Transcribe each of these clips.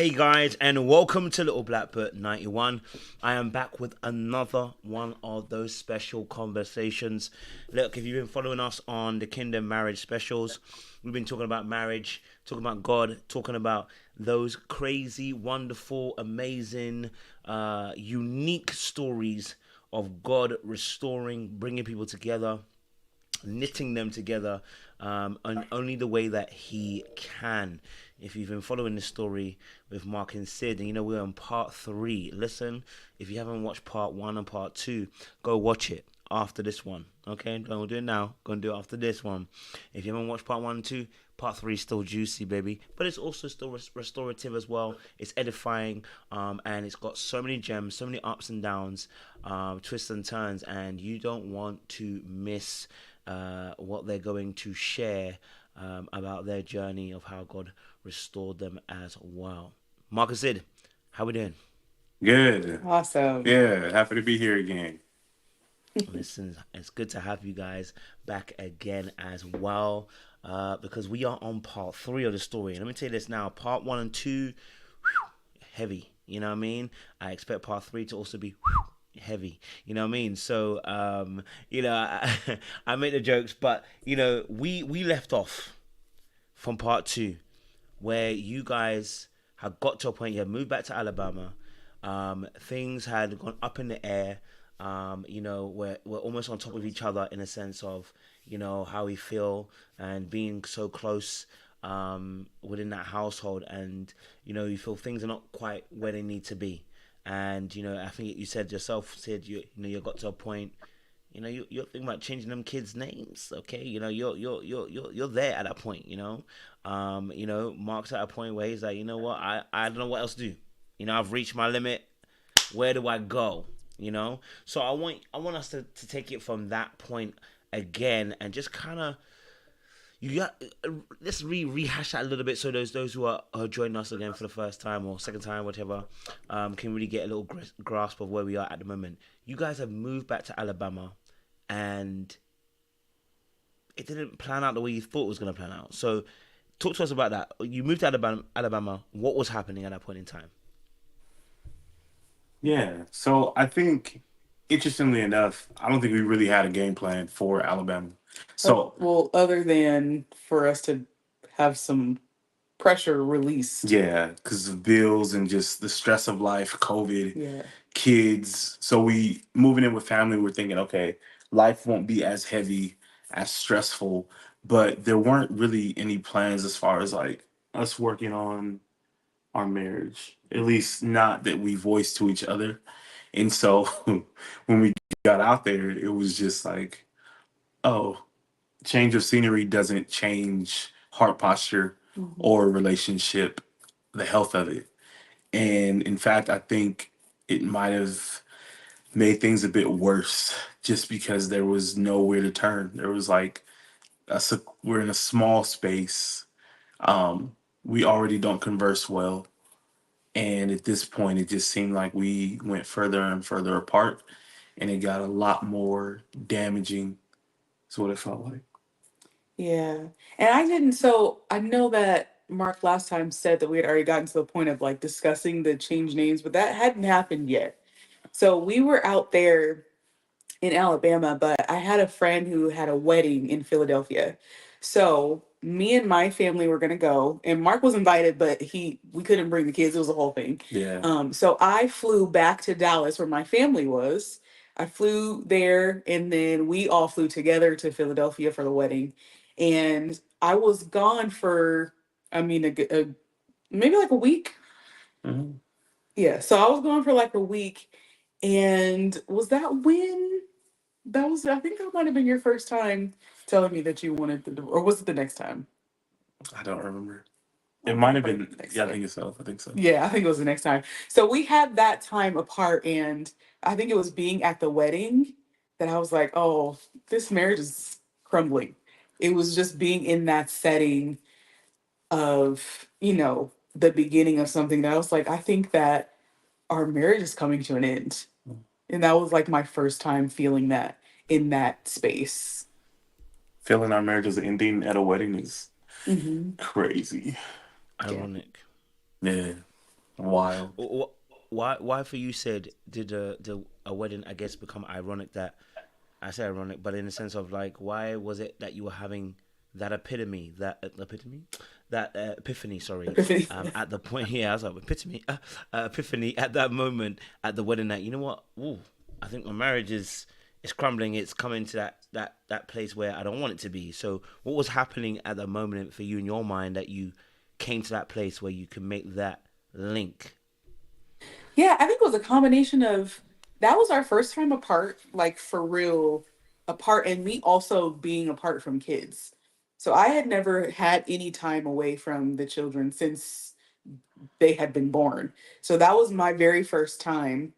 Hey guys, and welcome to Little Blackbird 91. I am back with another one of those special conversations. Look, if you've been following us on the Kingdom Marriage specials, we've been talking about marriage, talking about God, talking about those crazy, wonderful, amazing, unique stories of God restoring, bringing people together, knitting them together, and only the way that he can. If you've been following this story with Marc and Sid, and you know we're on part 3. Listen, if you haven't watched part 1 and part 2, go watch it after this one. Okay, don't do it now. Go and do it after this one. If you haven't watched part 1 and 2, part 3 is still juicy, baby, but it's also still restorative as well. It's edifying, and it's got so many gems, so many ups and downs, twists and turns, and you don't want to miss what they're going to share about their journey of how God restored them as well. Marc and Sid, how we doing? Good. Awesome. Yeah, happy to be here again. Listen, it's good to have you guys back again as well, because we are on part 3 of the story. And let me tell you this now, part 1 and 2, heavy. You know what I mean? I expect part 3 to also be heavy, you know what I mean? So I make the jokes, but we left off from part 2 where you guys had got to a point, you had moved back to Alabama, things had gone up in the air, we're almost on top of each other in a sense of how we feel and being so close within that household, and you feel things are not quite where they need to be. And I think you said yourself, Sid, you got to a point, you're thinking about changing them kids' names. Okay, you're there at that point. Marc's at a point where he's like, you know what, I don't know what else to do. I've reached my limit. Where do I go? So I want us to take it from that point again and just kind of let's rehash that a little bit so those who are joining us again for the first time or second time, whatever, can really get a little grasp of where we are at the moment. You guys have moved back to Alabama, and it didn't plan out the way you thought it was going to plan out. So talk to us about that. You moved to Alabama. What was happening at that point in time? Yeah, so I think, interestingly enough, I don't think we really had a game plan for Alabama. So, Well, other than for us to have some pressure released. yeah, because of bills and just the stress of life, COVID, Yeah. kids. So we moving in with family, we're thinking, okay, life won't be as heavy, as stressful, but there weren't really any plans as far as like us working on our marriage, at least not that we voiced to each other. And so when we got out there, it was just like, oh, change of scenery doesn't change heart posture Mhm. or relationship, the health of it. And in fact, I think it might have made things a bit worse just because there was nowhere to turn. There was like, we're in a small space. We already don't converse well. And at this point, it just seemed like we went further and further apart, and it got a lot more damaging. Is what it felt like. Yeah. And I didn't, so I know that Mark last time said that we had already gotten to the point of like discussing the change names, but that hadn't happened yet. So we were out there in Alabama, but I had a friend who had a wedding in Philadelphia. So me and my family were gonna go, and Mark was invited, but we couldn't bring the kids. It was a whole thing. Yeah. So I flew back to Dallas where my family was. I flew there, and then we all flew together to Philadelphia for the wedding. And I was gone for, I mean, maybe like a week. Mhm. Yeah, so I was gone for like a week. And was that when? That was, I think that might have been your first time telling me that you wanted the, or was it the next time? I don't remember. I It think might it have might have been been. the next Yeah, I time. think it's so. I think so. Yeah, I think it was the next time. So we had that time apart, and I think it was being at the wedding that I was like, oh, this marriage is crumbling. It was just being in that setting of, the beginning of something that I was like, I think that our marriage is coming to an end. And that was like my first time feeling that in that space. Feeling our marriage is ending at a wedding is Hmm. crazy. Yeah. Ironic. Yeah. Wild. Why for you said did the a wedding I guess become ironic that I say ironic, but in the sense of like, why was it that you were having that epiphany? Sorry, Epiphany. at the point here, I was like epiphany at that moment at the wedding. That you know what? Ooh, I think my marriage is crumbling. It's coming to that place where I don't want it to be. So, what was happening at that moment for you in your mind that you came to that place where you can make that link? Yeah, I think it was a combination of that was our first time apart, like for real apart, and me also being apart from kids. So I had never had any time away from the children since they had been born. So that was my very first time.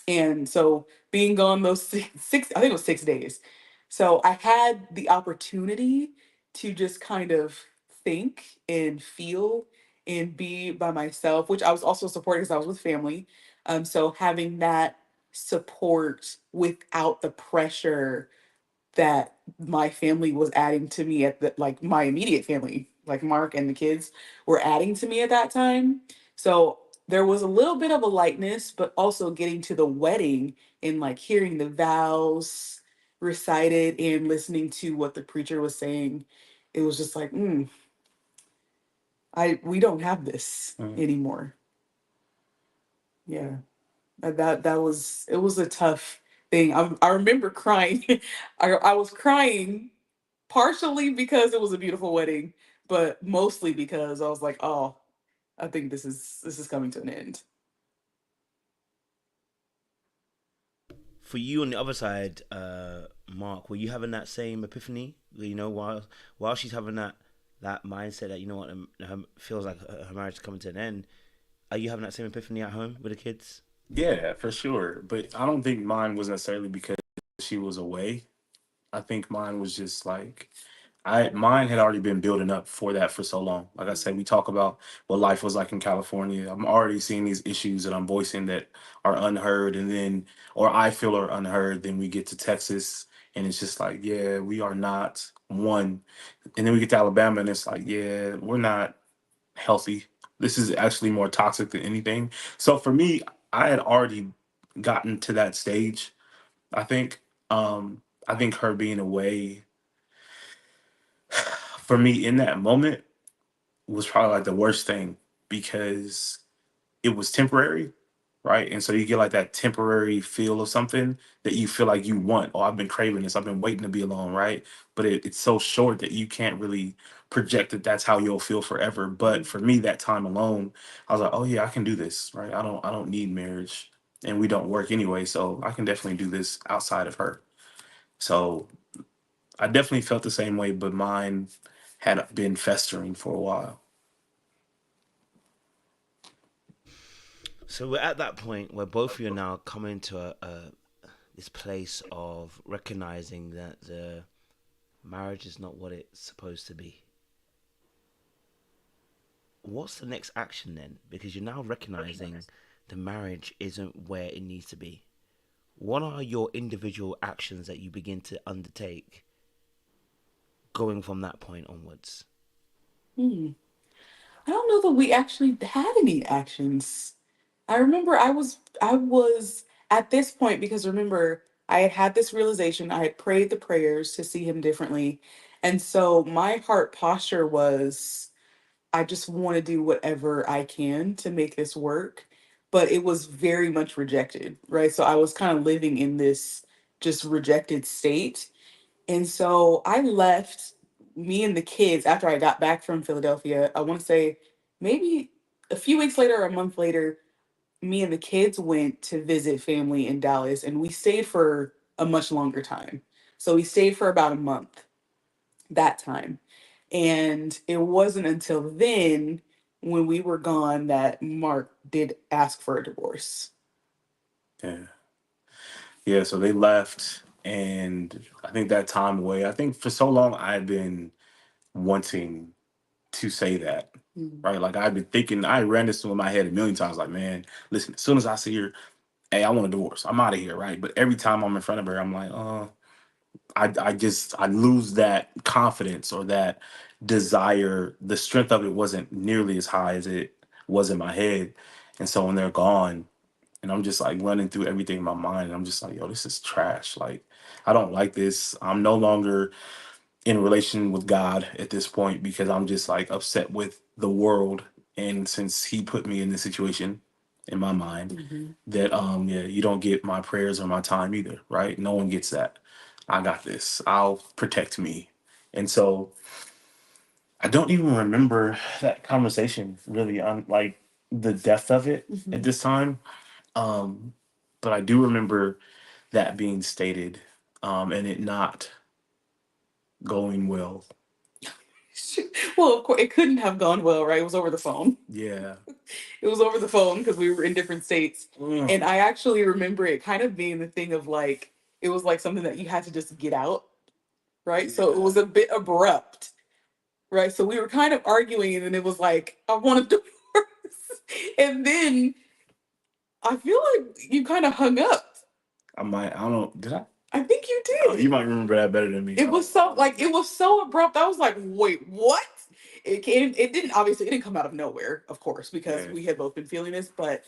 And so being gone those I think it was 6 days. So I had the opportunity to just kind of think and feel and be by myself, which I was also supported because I was with family. So having that support without the pressure that my family was adding to me at the like my immediate family, like Mark and the kids were adding to me at that time. So there was a little bit of a lightness, but also getting to the wedding and like hearing the vows recited and listening to what the preacher was saying. It was just like, I we don't have this Mm. anymore. Yeah. That was it was a tough thing. I remember crying. I was crying partially because it was a beautiful wedding, but mostly because I was like, oh, I think this is coming to an end. For you on the other side, Mark, were you having that same epiphany? You know, while she's having that mindset that you know what feels like her marriage is coming to an end, are you having that same epiphany at home with the kids? Yeah, for sure. But I don't think mine was necessarily because she was away. I think mine was just like I mine had already been building up for that for so long. Like I said, we talk about what life was like in California. I'm already seeing these issues that I'm voicing that are unheard, and then or I feel are unheard. Then we get to Texas, and it's just like, yeah, we are not one. And then we get to Alabama, and it's like, yeah, we're not healthy. This is actually more toxic than anything. So for me, I had already gotten to that stage. I think. I think her being away for me in that moment was probably like the worst thing because it was temporary, right? And so you get like that temporary feel of something that you feel like you want. Oh, I've been craving this. I've been waiting to be alone, right? But it's so short that you can't really project that that's how you'll feel forever. But for me, that time alone, I was like, oh yeah, I can do this, right? I don't need marriage, and we don't work anyway, so I can definitely do this outside of her. So I definitely felt the same way, but mine had been festering for a while. So we're at that point where both of you are now coming to this place of recognizing that the marriage is not what it's supposed to be. What's the next action then? Because you're now recognizing the marriage isn't where it needs to be. What are your individual actions that you begin to undertake going from that point onwards? Hmm. I don't know that we actually had any actions. I remember I was at this point because remember I had had this realization. I had prayed the prayers to see him differently, and so my heart posture was I just want to do whatever I can to make this work. But it was very much rejected, right? So I was kind of living in this just rejected state. And so I left me and the kids after I got back from Philadelphia. I want to say maybe a few weeks later or a month later, me and the kids went to visit family in Dallas and we stayed for a much longer time. So we stayed for about a month that time. And it wasn't until then when we were gone that Mark did ask for a divorce. Yeah. Yeah, so they left, and I think that time away, I think for so long I had been wanting to say that, Mm. right? Like I've been thinking, I ran this through my head a million times, like, man, listen, as soon as I see her, hey, I want a divorce. I'm out of here, right? But every time I'm in front of her, I'm like, I lose that confidence or that desire. The strength of it wasn't nearly as high as it was in my head. And so when they're gone, and I'm just like running through everything in my mind, and I'm just like, yo, this is trash. Like, I don't like this. I'm no longer in relation with God at this point because I'm just like upset with the world. And since he put me in this situation in my mind, that yeah, you don't get my prayers or my time either, right? No one gets that. I got this. I'll protect me. And so I don't even remember that conversation really on like the depth of it at this time. Um, but I do remember that being stated, and it not going well. Well, of course, it couldn't have gone well, right? It was over the phone. Yeah. It was over the phone because we were in different states. Mm. And I actually remember it kind of being the thing of like, it was like something that you had to just get out, right? So it was a bit abrupt, right? So we were kind of arguing, and then it was like, I want a divorce. And then I feel like you kind of hung up. I don't know. Did I? I think you Oh, did. you might remember that better than me. It was so like it was so abrupt. I was like, wait, what? It came. It didn't obviously. It didn't come out of nowhere, of course, because Yeah. we had both been feeling this. But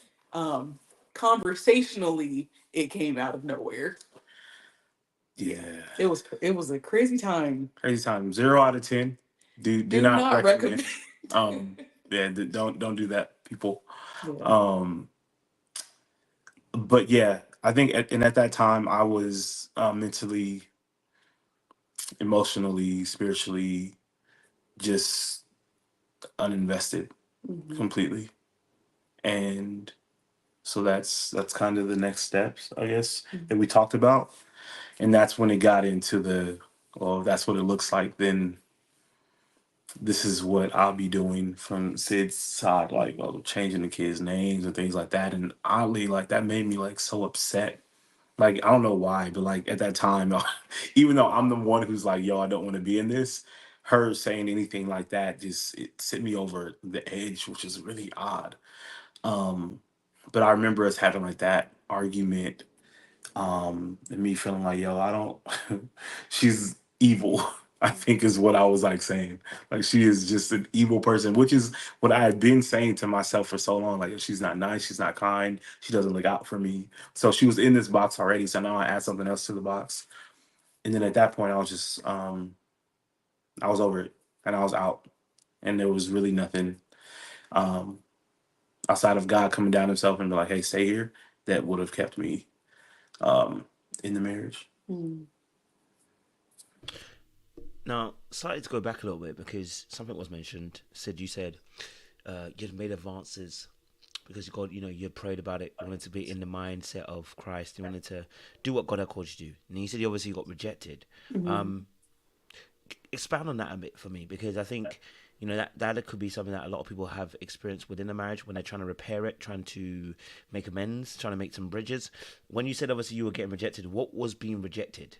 conversationally, it came out of nowhere. Yeah. It was a crazy time. Crazy time. 0 out of 10. Do Do not not recommend. recommend. Yeah. Don't do that, people. Yeah. But yeah, I think at that time I was mentally, emotionally, spiritually just uninvested Mhm. completely. And so that's kind of the next steps, I guess, that we talked about. And that's when it got into the, well, that's what it looks like. Then this is what I'll be doing from Sid's side, like, well, changing the kids' names and things like that. And oddly, like that made me like so upset. Like, I don't know why, but like at that time, even though I'm the one who's like, yo, I don't want to be in this, her saying anything like that just it sent me over the edge, which is really odd. Um, but I remember us having like that argument, and me feeling like, yo, I don't, she's evil. I think is what I was like saying. Like she is just an evil person, which is what I had been saying to myself for so long. Like she's not nice, she's not kind, she doesn't look out for me. So she was in this box already. So now I add something else to the box. And then at that point I was just I was over it and I was out. And there was really nothing um outside of God coming down himself and be like, hey, stay here, that would have kept me um in the marriage. Mm. Now, slightly to go back a little bit because something was mentioned. Sid, you said you'd made advances because you prayed about it. You wanted to be in the mindset of Christ. You wanted to do what God had called you to do. And you said you obviously got rejected. Mhm. Expand on that a bit for me because I think that could be something that a lot of people have experienced within a marriage when they're trying to repair it, trying to make amends, trying to make some bridges. When you said obviously you were getting rejected, what was being rejected?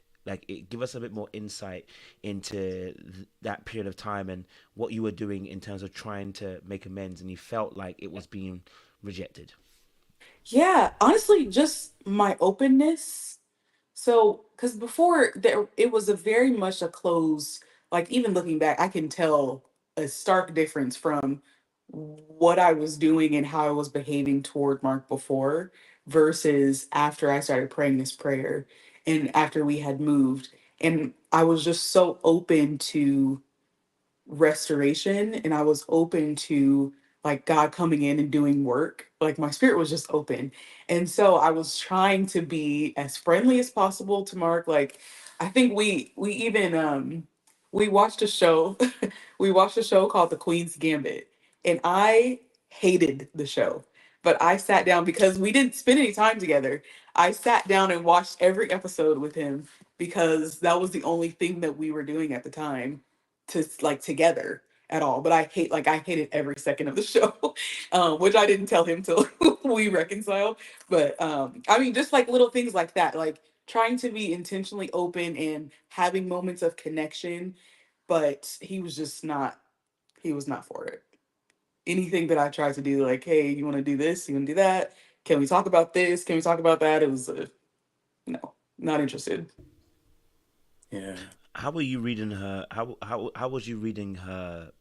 Give us a bit more insight into that period of time and what you were doing in terms of trying to make amends, and you felt like it was being rejected. Yeah, honestly, just my openness. So, because before there, it was a very much a close. Like even looking back, I can tell a stark difference from what I was doing and how I was behaving toward Mark before versus after I started praying this prayer and after we had moved. And I was just so open to restoration, and I was open to like God coming in and doing work. Like my spirit was just open. And so I was trying to be as friendly as possible to Mark. Like I think we even we watched a show we watched a show called The Queen's Gambit, and I hated the show. But I sat down because we didn't spend any time together. I sat down and watched every episode with him because that was the only thing that we were doing at the time to like together at all. But I hated every second of the show, which I didn't tell him till we reconciled. But I mean, just like little things like that, like trying to be intentionally open and having moments of connection. But he was just not. He was not for it. Anything that I tried to do, like, hey, you want to do this? You want to do that? Can we talk about this? Can we talk about that? It was no, not interested. Yeah. How were you reading her? How was you reading her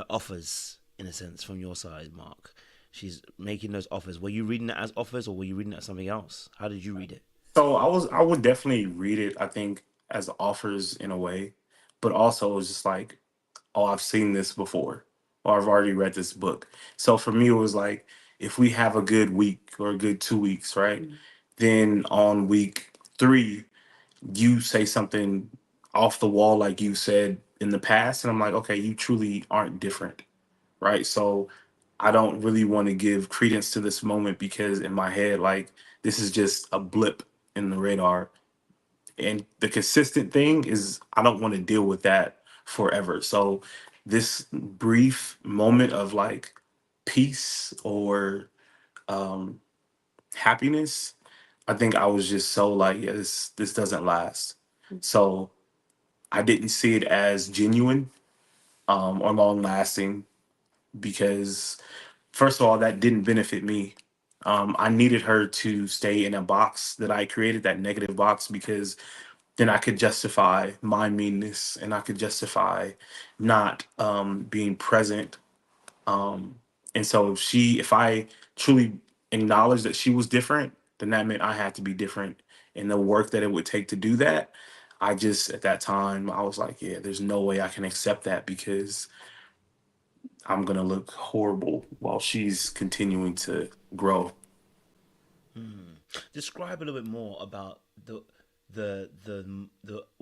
offers in a sense from your side, Mark? she's making those offers. Were you reading it as offers, or were you reading it as something else? How did you read it? So I would definitely read it, I think, as offers in a way, but also it was just like, oh, I've seen this before, or I've already read this book. So for me, it was like, if we have a good week or a good 2 weeks, right? Mm. Then on week 3, you say something off the wall like you said in the past, and I'm like, okay, you truly aren't different, right? So I don't really want to give credence to this moment because in my head, like, this is just a blip in the radar. And the consistent thing is I don't want to deal with that forever. So this brief moment of like peace or um happiness, I think I was just so like, yeah, this doesn't last. So I didn't see it as genuine or long lasting because first of all, that didn't benefit me. I needed her to stay in a box that I created, that negative box, because then I could justify my meanness and I could justify not being present. And so if I truly acknowledged that she was different, then that meant I had to be different. And the work that it would take to do that, I just, at that time, I was like, yeah, there's no way I can accept that because I'm going to look horrible while she's continuing to grow. Describe a little bit more about the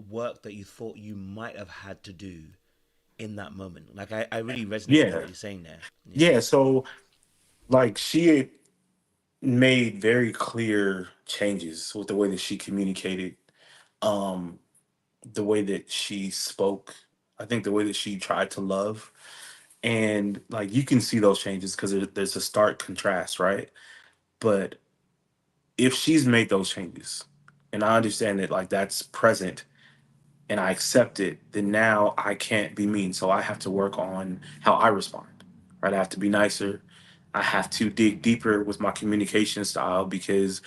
work that you thought you might have had to do in that moment. Like I really resonate with Yeah. what you're saying there. Yeah. Yeah. So, like, she had made very clear changes with the way that she communicated, um, the way that she spoke. I think the way that she tried to love, and like you can see those changes because there's a stark contrast, right? But if she's made those changes, and I understand that like that's present, and I accept it, then now I can't be mean. So I have to work on how I respond. Right? I have to be nicer. I have to dig deeper with my communication style because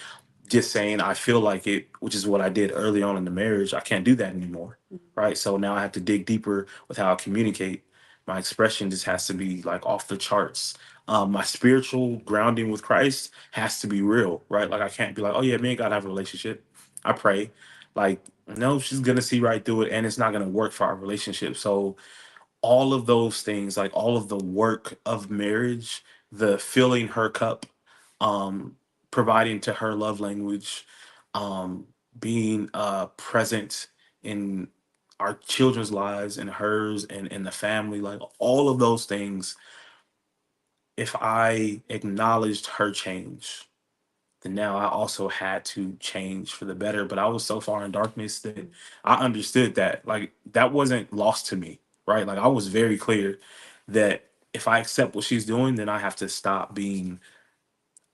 just saying I feel like it, which is what I did early on in the marriage, I can't do that anymore. Right. So now I have to dig deeper with how I communicate. My expression just has to be like off the charts. My spiritual grounding with Christ has to be real, right? Like I can't be like, oh yeah, me and God have a relationship. I pray. Like, no, she's gonna see right through it and it's not gonna work for our relationship. So all of those things, like all of the work of marriage, the filling her cup, um, providing to her love language, um, being present in our children's lives and hers and the family, like all of those things, if I acknowledged her change, then now I also had to change for the better. But I was so far in darkness that I understood that like that wasn't lost to me, right? Like I was very clear that if I accept what she's doing, then I have to stop being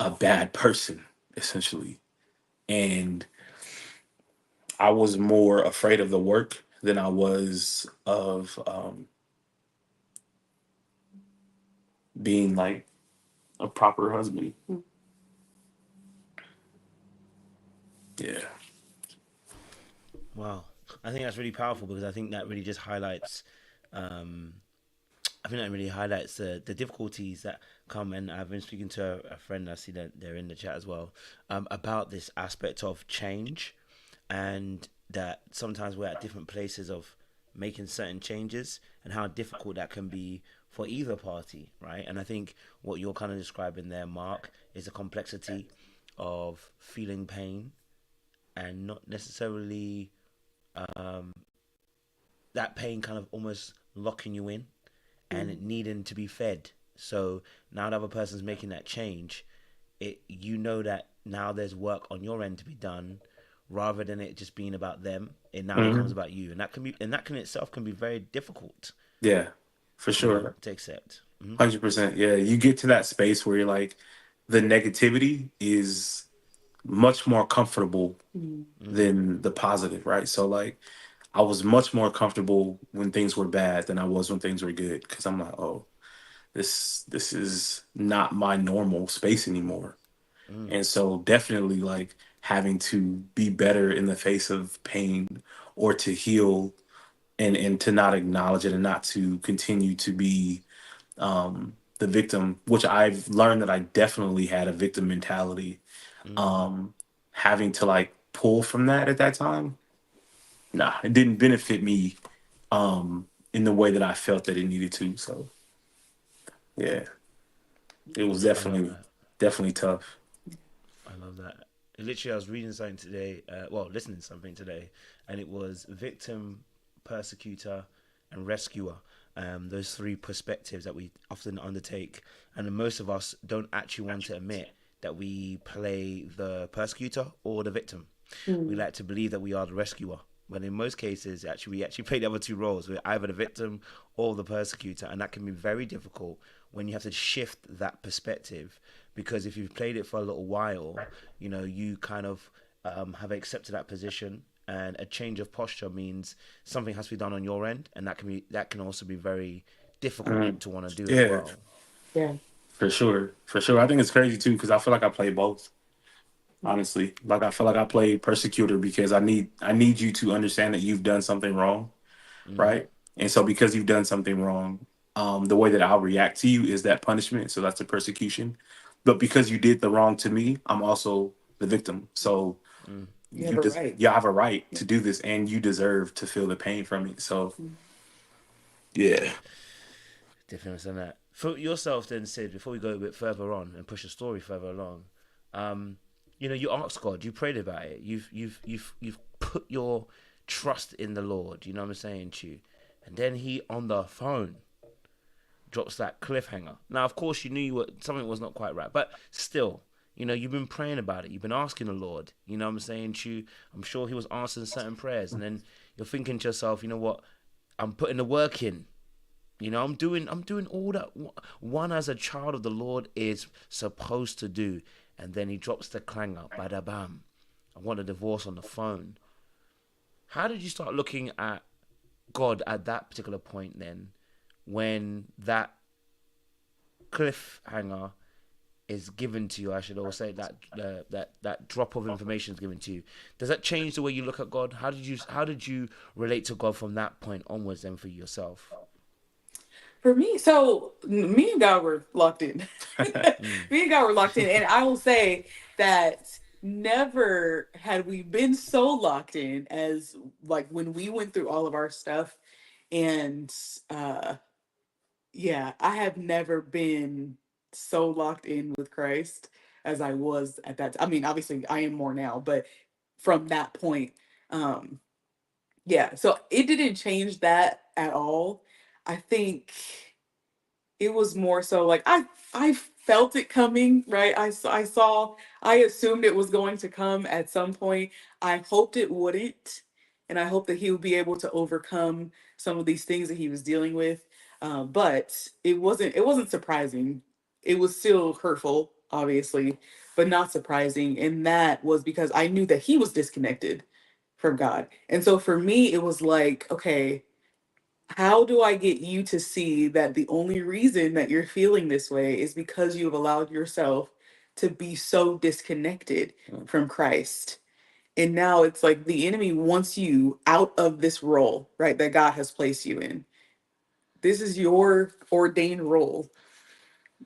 a bad person, essentially. And I was more afraid of the work than I was of being like a proper husband. Yeah. Wow. I think that's really powerful because I think that really just highlights um I think that really highlights the difficulties that come, and I've been speaking to a friend. I see that they're in the chat as well, about this aspect of change, and that sometimes we're at different places of making certain changes, and how difficult that can be for either party, right? And I think what you're kind of describing there, Mark, is the complexity of feeling pain and not necessarily that pain kind of almost locking you in and it needing to be fed. So now the other person's making that change, it you know that now there's work on your end to be done, rather than it just being about them. It now becomes Mhm. about you, and that can be, and that can itself can be very difficult, Yeah, for you know, sure. to accept. 100%. Yeah. You get to that space where you're like, the negativity is much more comfortable than the positive, right? So, like, I was much more comfortable when things were bad than I was when things were good because I'm like, oh, this is not my normal space anymore. And so, definitely, like, having to be better in the face of pain or to heal and to not acknowledge it and not to continue to be the victim, which I've learned that I definitely had a victim mentality. Mm. Um, Having to like pull from that at that time, nah, it didn't benefit me in the way that I felt that it needed to. So yeah, it was I love definitely that. definitely tough. I love that. Literally, I was reading something today, well, listening to something today, and it was victim, persecutor, and rescuer. Those three perspectives that we often undertake, and most of us don't actually want to admit that we play the persecutor or the victim. We Mm. like to believe that we are the rescuer, when in most cases, actually, we actually play the other two roles. We're either the victim or the persecutor, and that can be very difficult when you have to shift that perspective. Because if you've played it for a little while, you kind of have accepted that position, and a change of posture means something has to be done on your end, and that can also be very difficult Mm, to want to do as yeah, well. Yeah. for sure, for sure. I think it's crazy too because I feel like I play both. Mm. Honestly, like I feel like I play persecutor because I need you to understand that you've done something wrong, Mm, right? And so because you've done something wrong, the way that I'll react to you is that punishment. So that's the persecution. But because you did the wrong to me, I'm also the victim. So mm. You have a right. you have a right Yeah. to do this, and you deserve to feel the pain from it. So Mm. yeah, Difference in that. For yourself, then, Sid, before we go a bit further on and push the story further along, um, you asked God, you prayed about it, you've put your trust in the Lord. You know what I'm saying to you, and then He on the phone drops that cliffhanger. Now, of course, you knew something was not quite right, but still, you've been praying about it. You've been asking the Lord. You know what I'm saying to you. I'm sure He was answering certain prayers, and then you're thinking to yourself, you know what? I'm putting the work in. I'm doing all that one as a child of the Lord is supposed to do. And then he drops the clanger, bada bam. I want a divorce on the phone. How did you start looking at God at that particular point then, when that cliffhanger is given to you? I should also say that that drop of information is given to you. Does that change the way you look at God? How did you relate to God from that point onwards then for yourself? For me, so me and God were locked in. Mm, Me and God were locked in. And I will say that never had we been so locked in as like when we went through all of our stuff. And uh yeah, I have never been so locked in with Christ as I was at that. I mean, obviously I am more now, but from that point, um, yeah. So it didn't change that at all. I think it was more so like I felt it coming, right? I assumed it was going to come at some point. I hoped it wouldn't, and I hoped that he would be able to overcome some of these things that he was dealing with. But it wasn't surprising. It was still hurtful, obviously, but not surprising. And that was because I knew that he was disconnected from God. And so for me, it was like, okay, how do I get you to see that the only reason that you're feeling this way is because you've allowed yourself to be so disconnected from Christ? And now it's like the enemy wants you out of this role, right, that God has placed you in. This is your ordained role,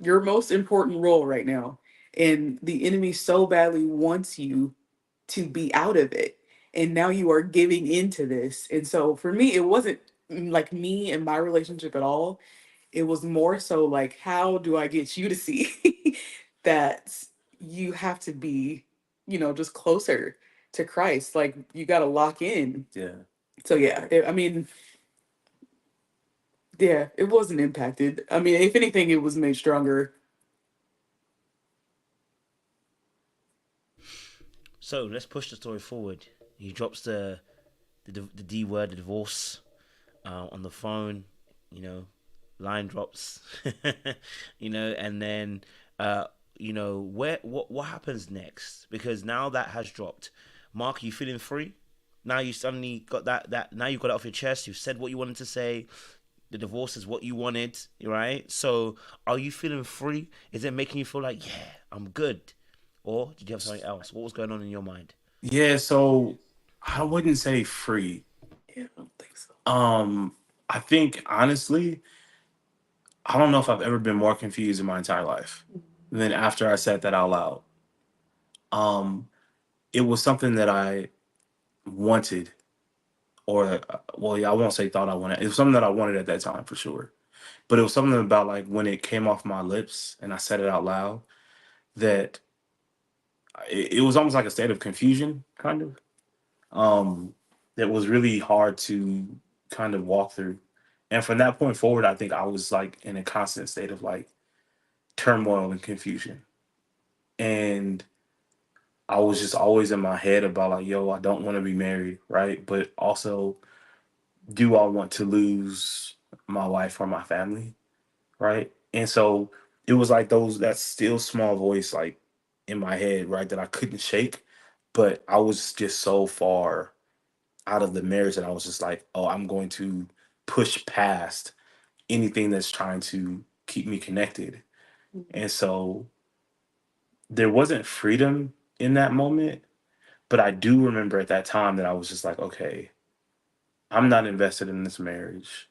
your most important role right now. And the enemy so badly wants you to be out of it. And now you are giving into this. And so for me, it wasn't like me and my relationship at all. It was more so like, how do I get you to see that you have to be, just closer to Christ? Like, you got to lock in. yeah. So, yeah, I mean, yeah, it wasn't impacted. I mean, if anything, it was made stronger. So let's push the story forward. He drops the D word, the divorce, on the phone. You know, line drops. And then where what happens next? Because now that has dropped. Mark, are you feeling free? Now you suddenly got that. Now you got it off your chest. You've said what you wanted to say. The divorce is what you wanted, right? So, are you feeling free? Is it making you feel like, yeah, I'm good? Or did you have something else? What was going on in your mind? Yeah, so I wouldn't say free. Yeah, I don't think so. I think honestly, I don't know if I've ever been more confused in my entire life than after I said that out loud. Um, it was something that I wanted, or well, yeah, I won't say thought I wanted. It was something that I wanted at that time for sure. But it was something about like when it came off my lips and I said it out loud that it was almost like a state of confusion, kind of. That was really hard to kind of walk through. And from that point forward, I think I was like in a constant state of like turmoil and confusion. And I was just always in my head about like, yo, I don't want to be married, right? But also, do I want to lose my wife or my family, right? And so it was like that still small voice like in my head, right, that I couldn't shake. But I was just so far out of the marriage that I was just like, oh, I'm going to push past anything that's trying to keep me connected. And so there wasn't freedom in that moment, but I do remember at that time that I was just like, okay, I'm not invested in this marriage.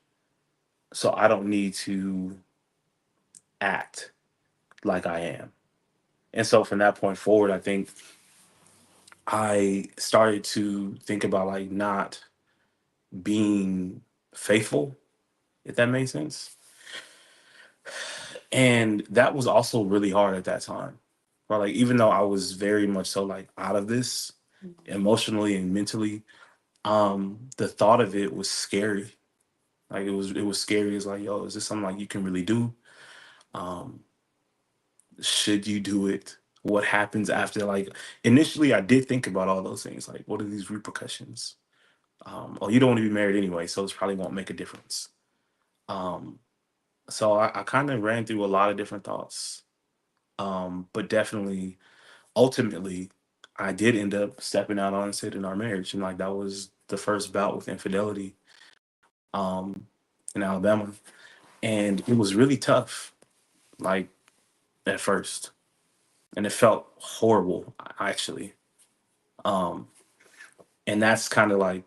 So I don't need to act like I am. And so from that point forward, I think I started to think about like not being faithful, if that makes sense. And that was also really hard at that time. Right? Like even though I was very much so like out of this emotionally and mentally, the thought of it was scary. Like it was scary. It's like, yo, is this something like you can really do? Um, should you do it? What happens after? Like initially I did think about all those things. Like, what are these repercussions? Oh, you don't want to be married anyway, so it probably won't make a difference. Um, so I kind of ran through a lot of different thoughts. But definitely ultimately I did end up stepping out on it in our marriage. And like that was the first bout with infidelity um in Alabama. And it was really tough, like at first. And it felt horrible actually. Um and that's kind of like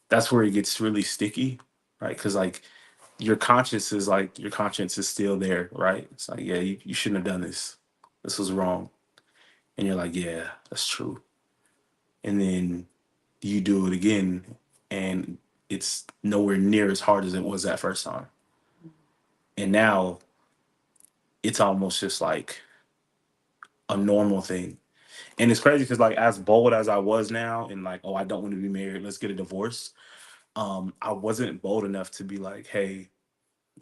that's where it gets really sticky, right? Because like your conscience is still there, right? It's like, yeah, you shouldn't have done this. This was wrong. And you're like, yeah, that's true. And then you do it again and it's nowhere near as hard as it was that first time. And now it's almost just like a normal thing. And it's crazy because like as bold as I was now and like, oh, I don't want to be married, let's get a divorce. I wasn't bold enough to be like, hey,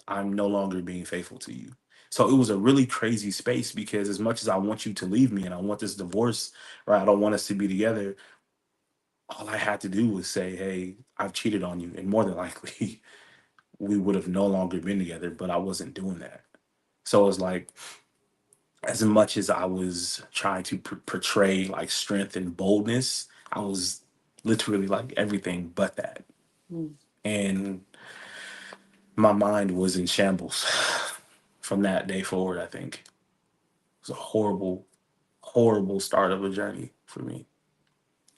I'm no longer being faithful to you. So it was a really crazy space because as much as I want you to leave me and I want this divorce, right? I don't want us to be together. All I had to do was say, hey, I've cheated on you. And more than likely, we would have no longer been together, but I wasn't doing that. So it's like, as much as I was trying to portray like strength and boldness, I was literally like everything but that. Mm. And my mind was in shambles from that day forward, I think. It was a horrible, horrible start of a journey for me.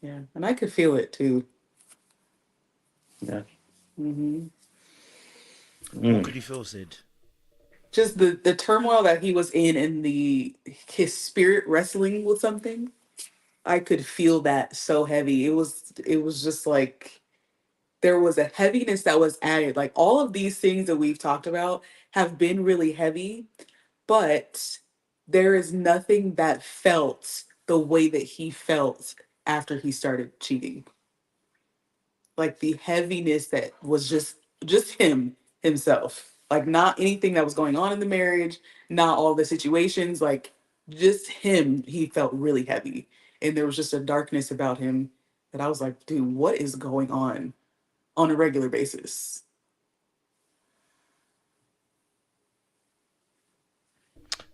Yeah, and I could feel it too. Yeah. Hmm. What Mm. could you feel, Sid? Just the turmoil that he was in and the his spirit wrestling with something. I could feel that so heavy. It was just like there was a heaviness that was added. Like all of these things that we've talked about have been really heavy, but there is nothing that felt the way that he felt after he started cheating. Like the heaviness that was just himself. Like not anything that was going on in the marriage, not all the situations, like just him, he felt really heavy. And there was just a darkness about him that I was like, dude, what is going on a regular basis?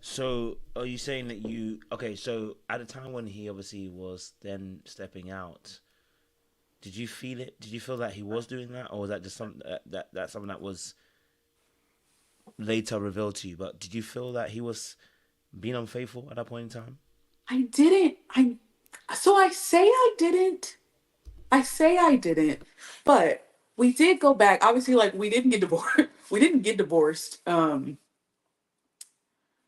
So, are you saying that you okay? So, at the time when he obviously was then stepping out, did you feel it? Did you feel that he was doing that, or was that just something that's something that was later revealed to you? But did you feel that he was being unfaithful at that point in time? I didn't. I say I didn't. I say I didn't, but we did go back. Obviously, like we didn't get divorced. We didn't get divorced. And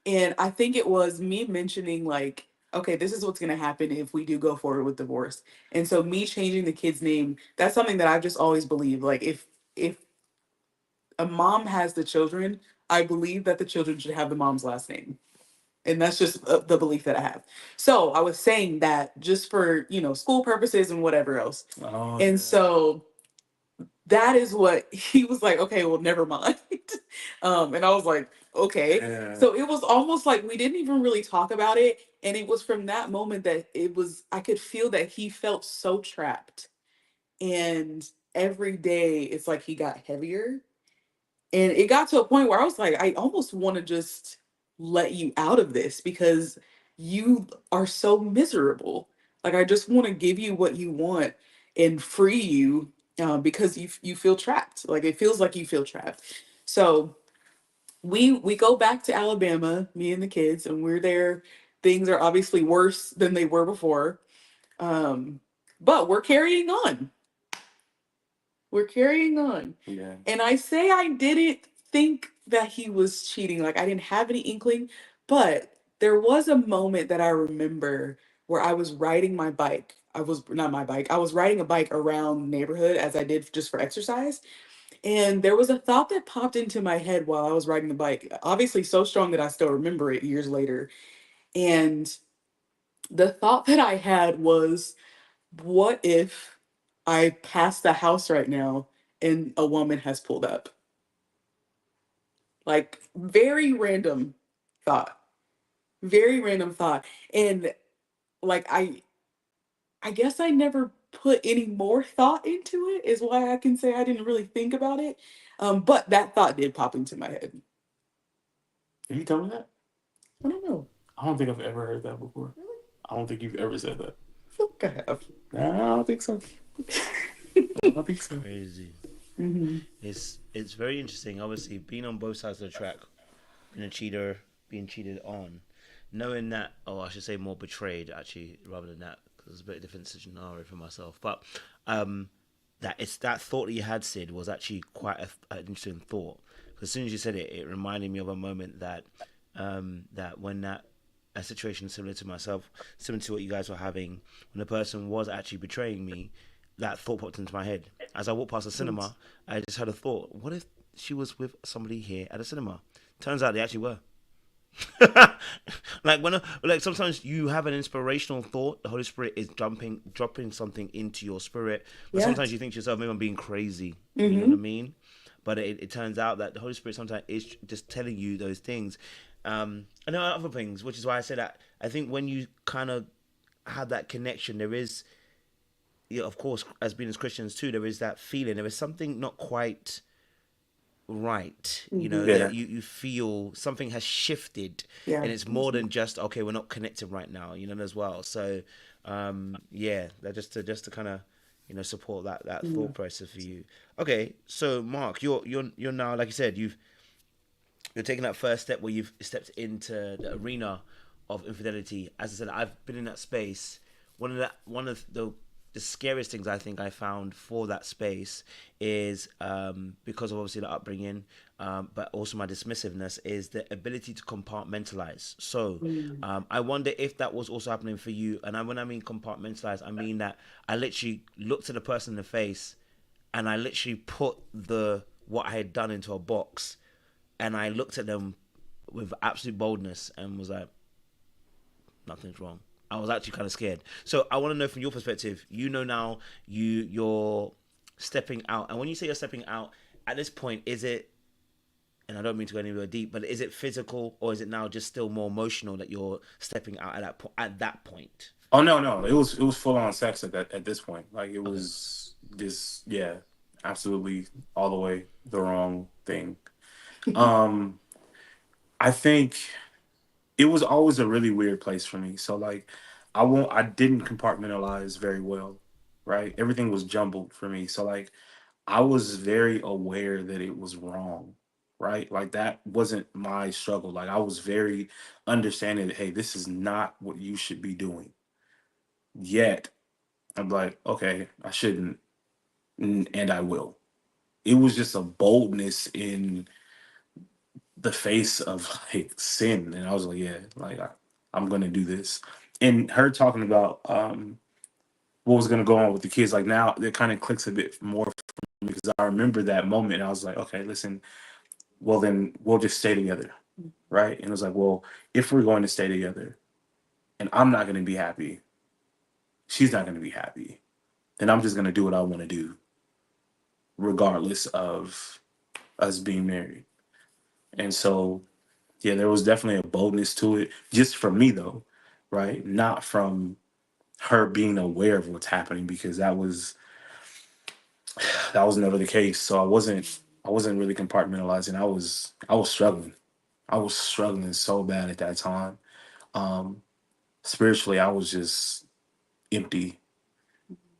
I think it was me mentioning like, okay, this is what's gonna happen if we do go forward with divorce. And so me changing the kid's name, that's something that I've just always believed. Like if a mom has the children, I believe that the children should have the mom's last name. And that's just the belief that I have. So I was saying that just for, school purposes and whatever else. Oh, And so that is what he was like, okay, well, never mind. And I was like, okay. yeah. So it was almost like we didn't even really talk about it. And it was from that moment that I could feel that he felt so trapped. And every day it's like he got heavier. And it got to a point where I was like, I almost want to just let you out of this because you are so miserable. Like, I just want to give you what you want and free you because you feel trapped. Like, it feels like you feel trapped. So we go back to Alabama, me and the kids, and we're there. Things are obviously worse than they were before, um, but we're carrying on. We're carrying on. Yeah. And I say I didn't think that he was cheating. Like I didn't have any inkling, but there was a moment that I remember where I was riding my bike. I was not my bike. I was riding a bike around the neighborhood as I did just for exercise. And there was a thought that popped into my head while I was riding the bike. Obviously so strong that I still remember it years later. And the thought that I had was, what if I pass the house right now and a woman has pulled up? Like very random thought. Very random thought. And like I guess I never put any more thought into it is why I can say I didn't really think about it. But that thought did pop into my head. Did you tell me that? I don't know. I don't think I've ever heard that before. Really? I don't think you've ever said that. I feel like I have. Nah, I don't think so. I don't think so. Crazy. Mm-hmm. It's very interesting. Obviously, being on both sides of the track, being a cheater, being cheated on, knowing that, oh, I should say more betrayed actually, rather than that, because it's a bit different scenario for myself. But that it's that thought that you had, Sid, was actually quite an interesting thought. Because as soon as you said it, it reminded me of a moment that that when that a situation similar to myself, similar to what you guys were having, when the person was actually betraying me, that thought popped into my head. As I walked past the cinema, I just had a thought: what if she was with somebody here at the cinema? Turns out they actually were. Like sometimes you have an inspirational thought, the Holy Spirit is dropping something into your spirit, but Yeah. sometimes you think to yourself, maybe I'm being crazy. You know what I mean? But it turns out that the Holy Spirit sometimes is just telling you those things. And there are other things, which is why I said that I think when you kind of have that connection, there is, yeah, of course, as being as Christians too, there is that feeling. There is something not quite right, Yeah. that you feel something has shifted, Yeah. and it's more than just, okay, we're not connected right now, as well. So yeah, that just to kind of support that thought process for you. Okay, so Mark, you're now, like you said, you're taking that first step where you've stepped into the arena of infidelity. As I said, I've been in that space. One of the scariest things I think I found for that space is, because of obviously the upbringing, but also my dismissiveness, is the ability to compartmentalize. So I wonder if that was also happening for you. And when I mean compartmentalize, I mean that I literally looked at the person in the face and I literally put what I had done into a box, and I looked at them with absolute boldness and was like, nothing's wrong. I was actually kind of scared. So I want to know from your perspective, now you're stepping out. And when you say you're stepping out, at this point, is it, and I don't mean to go anywhere deep, but is it physical, or is it now just still more emotional that you're stepping out at that point? Oh no. It was full on sex at this point. Like it was just, yeah, absolutely all the way the wrong thing. I think it was always a really weird place for me. So like I didn't compartmentalize very well, right? Everything was jumbled for me. So like I was very aware that it was wrong, right? Like that wasn't my struggle. Like I was very understanding that, hey, this is not what you should be doing. Yet I'm like, okay, I shouldn't, and I will. it was just a boldness in the face of like sin, and I was like, yeah, like I'm gonna do this. And her talking about what was gonna go on with the kids, like now it kind of clicks a bit more for me because I remember that moment. And I was like, okay, listen, well then we'll just stay together, right? And it was like, well, if we're going to stay together, and I'm not gonna be happy, she's not gonna be happy, then I'm just gonna do what I want to do, regardless of us being married. And so yeah, there was definitely a boldness to it, just from me though, right? Not from her being aware of what's happening, because that was never the case. So I wasn't really compartmentalizing. I was struggling. I was struggling so bad at that time. Um, Spiritually, I was just empty.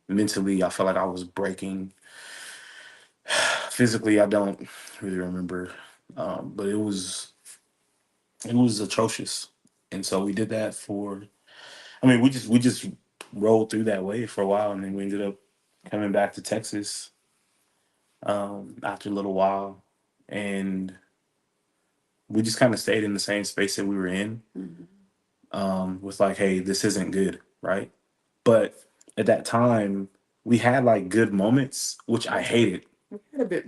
Mentally, I felt like I was breaking. Physically, I don't really remember, but it was atrocious. And so we did that for. I mean, we just rolled through that way for a while, and then we ended up coming back to Texas after a little while, and we just kind of stayed in the same space that we were in, with like, hey, this isn't good, right? But at that time, we had like good moments, which I hated. We had a bit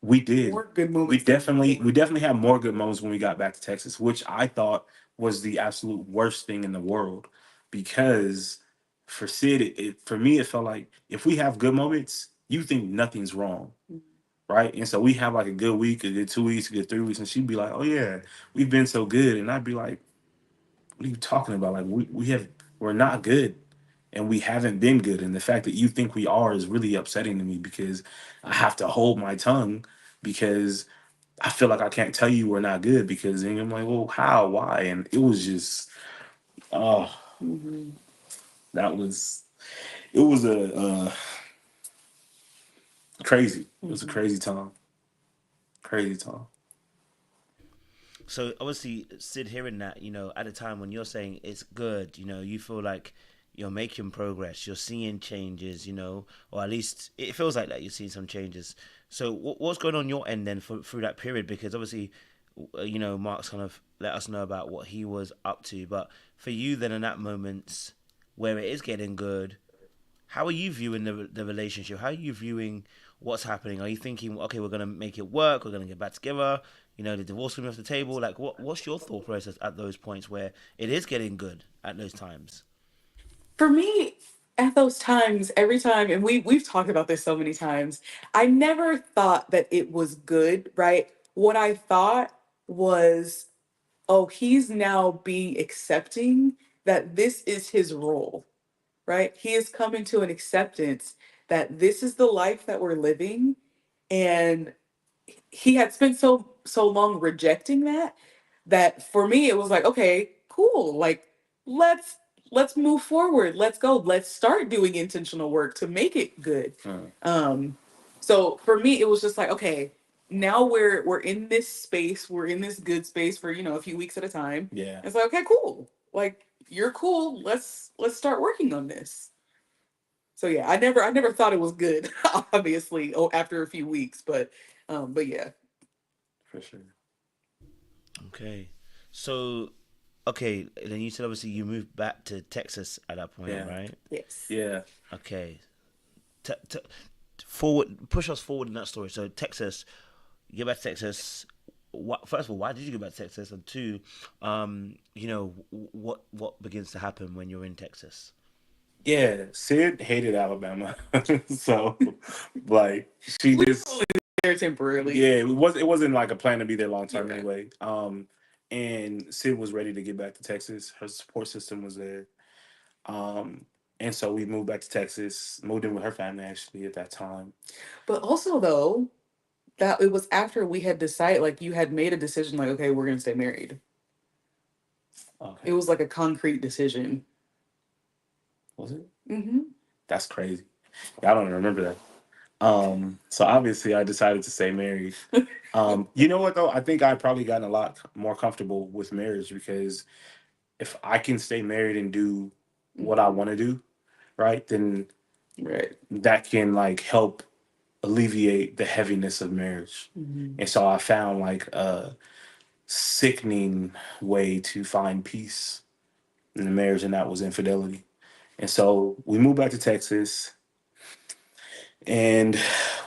We did. more good We moments. definitely had more good moments when we got back to Texas, which I thought was the absolute worst thing in the world, because for Sid, for me, it felt like if we have good moments, you think nothing's wrong, right? And so we have like a good week, a good 2 weeks, a good 3 weeks, and she'd be like, "Oh yeah, we've been so good," and I'd be like, "What are you talking about? Like we're not good." And we haven't been good. And the fact that you think we are is really upsetting to me, because I have to hold my tongue, because I feel like I can't tell you we're not good, because then I'm like, well, how, why? And it was just, oh, that was, it was a crazy. It was a crazy time. Crazy time. So obviously, Sid, hearing that, at a time when you're saying it's good, you feel like you're making progress, you're seeing changes, or at least it feels like that you're seeing some changes. So what's going on your end then through that period? Because obviously, Mark's kind of let us know about what he was up to, but for you then in that moment where it is getting good, how are you viewing the relationship? How are you viewing what's happening? Are you thinking, okay, we're gonna make it work, we're gonna get back together? The divorce will be off the table. Like, what's your thought process at those points where it is getting good at those times? For me, at those times, every time, and we've talked about this so many times, I never thought that it was good, right? What I thought was, oh, he's now being accepting that this is his role, right? He is coming to an acceptance that this is the life that we're living, and he had spent so long rejecting that for me it was like, okay, cool, like let's let's move forward, let's go, let's start doing intentional work to make it good. um so for me it was just like, okay, now we're in this space, we're in this good space for a few weeks at a time. Yeah. It's like, okay, cool, like you're cool, let's start working on this. So yeah, I never thought it was good obviously, after a few weeks, but yeah. For sure. Okay, so okay, then you said obviously you moved back to Texas at that point, Yeah. right? Yes. Yeah. Okay, forward, push us forward in that story. So Texas, you get back to Texas. First of all, why did you go back to Texas? And two, what begins to happen when you're in Texas? Yeah. Sid hated Alabama. So, like, she We just, were only there temporarily. yeah, it wasn't like a plan to be there long term Yeah. anyway. And Sid was ready to get back to Texas. Her support system was there. Um, and so we moved back to Texas, moved in with her family actually at that time. But also though, that it was after we had decided, like you had made a decision, like, okay, we're gonna stay married. It Okay. was like a concrete decision. Was it? Mm-hmm. That's crazy. I don't remember that. So obviously I decided to stay married. You know what though? I think I probably gotten a lot more comfortable with marriage, because if I can stay married and do what I want to do, right, then Right. that can like help alleviate the heaviness of marriage. Mhm. And so I found like a sickening way to find peace in the marriage, and that was infidelity. And so we moved back to Texas, and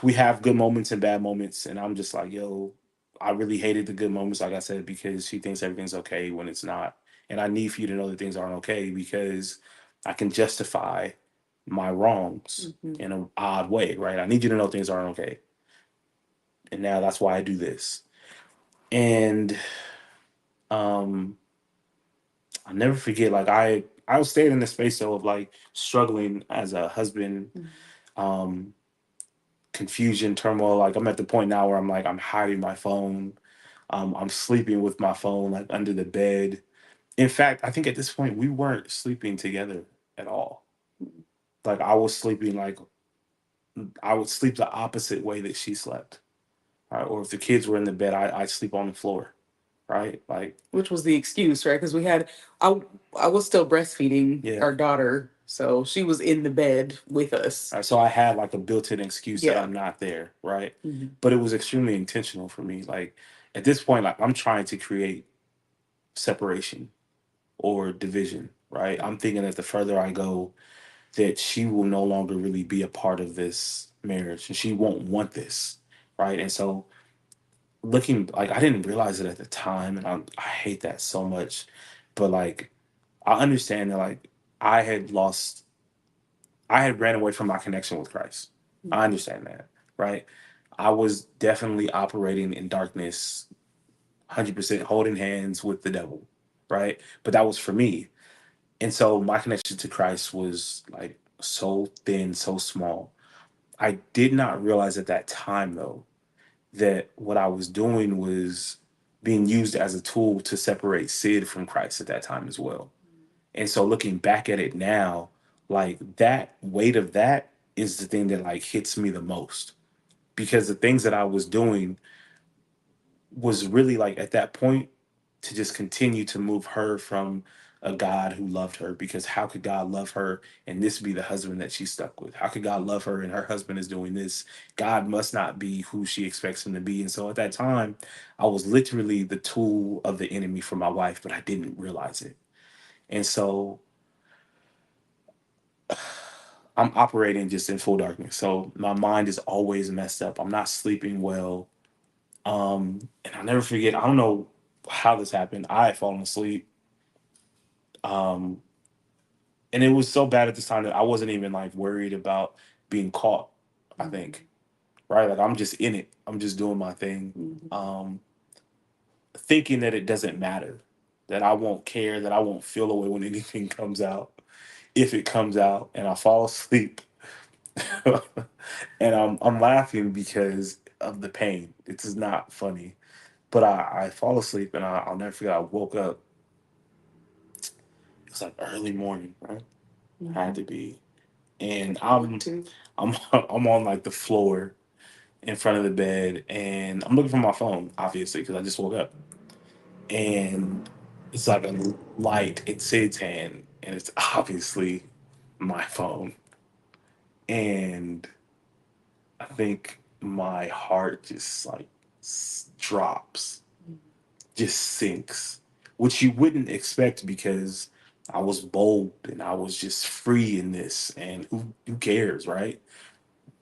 we have good moments and bad moments. And I'm just like, yo, I really hated the good moments, like I said, because she thinks everything's okay when it's not. And I need for you to know that things aren't okay because I can justify my wrongs Mhm. in an odd way, right? I need you to know things aren't okay. And now that's why I do this. And um I'll never forget, like I was staying in the space though of like struggling as a husband, Mhm. um, confusion, turmoil. Like I'm at the point now where I'm like, I'm hiding my phone. I'm sleeping with my phone like under the bed. In fact, I think at this point we weren't sleeping together at all. Like I was sleeping like I would sleep the opposite way that she slept. Right? Or if the kids were in the bed, I'd sleep on the floor. Right? Like, Which was the excuse, right? Because I, I was still breastfeeding yeah. our daughter, so she was in the bed with us. Right, so I had like a built-in excuse that Yeah. I'm not there, right? Mhm. But it was extremely intentional for me. Like at this point, like I'm trying to create separation or division, right? I'm thinking that the further I go, that she will no longer really be a part of this marriage and she won't want this, right? And so looking like I didn't realize it at the time, and I hate that so much. But like I understand that like I had lost I had ran away from my connection with Christ. I understand that, right? I was definitely operating in darkness, 100% holding hands with the devil, right? But that was for me. And so my connection to Christ was like so thin, so small. I did not realize at that time, though, that what I was doing was being used as a tool to separate Sid from Christ at that time as well. And so looking back at it now, like that weight of that is the thing that like hits me the most because the things that I was doing was really like at that point to just continue to move her from a God who loved her, because how could God love her and this be the husband that she's stuck with? How could God love her and her husband is doing this? God must not be who she expects him to be. And so at that time, I was literally the tool of the enemy for my wife, but I didn't realize it. And so I'm operating just in full darkness. So my mind is always messed up. I'm not sleeping well. And I'll never forget, I don't know how this happened. I had fallen asleep. Um, and it was so bad at this time that I wasn't even like worried about being caught, I think. Right? Like I'm just in it. I'm just doing my thing. Mhm. Thinking that it doesn't matter, that I won't care, that I won't feel away when anything comes out. If it comes out and I fall asleep, and I'm laughing because of the pain. It is not funny, but I fall asleep and I'll never forget. I woke up. It was like early morning, right? Had to be, and I'm I'm on like the floor in front of the bed, and I'm looking for my phone, obviously, because I just woke up, and it's like a light in Sid's hand, and it's obviously my phone, and I think my heart just like drops, just sinks, which you wouldn't expect because I was bold and I was just free in this, and who cares, right?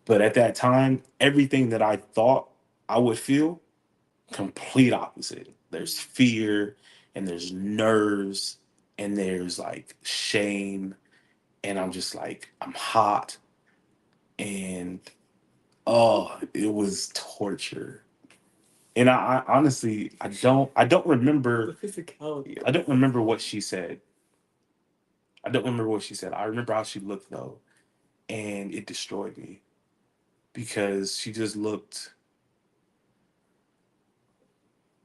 But at that time, everything that I thought I would feel, complete opposite. There's fear and there's nerves and there's like shame, and I'm just like I'm hot, and oh, it was torture. And I honestly I don't remember The physicality I of don't it. remember what she said. I don't remember what she said. I remember how she looked though, and it destroyed me because she just looked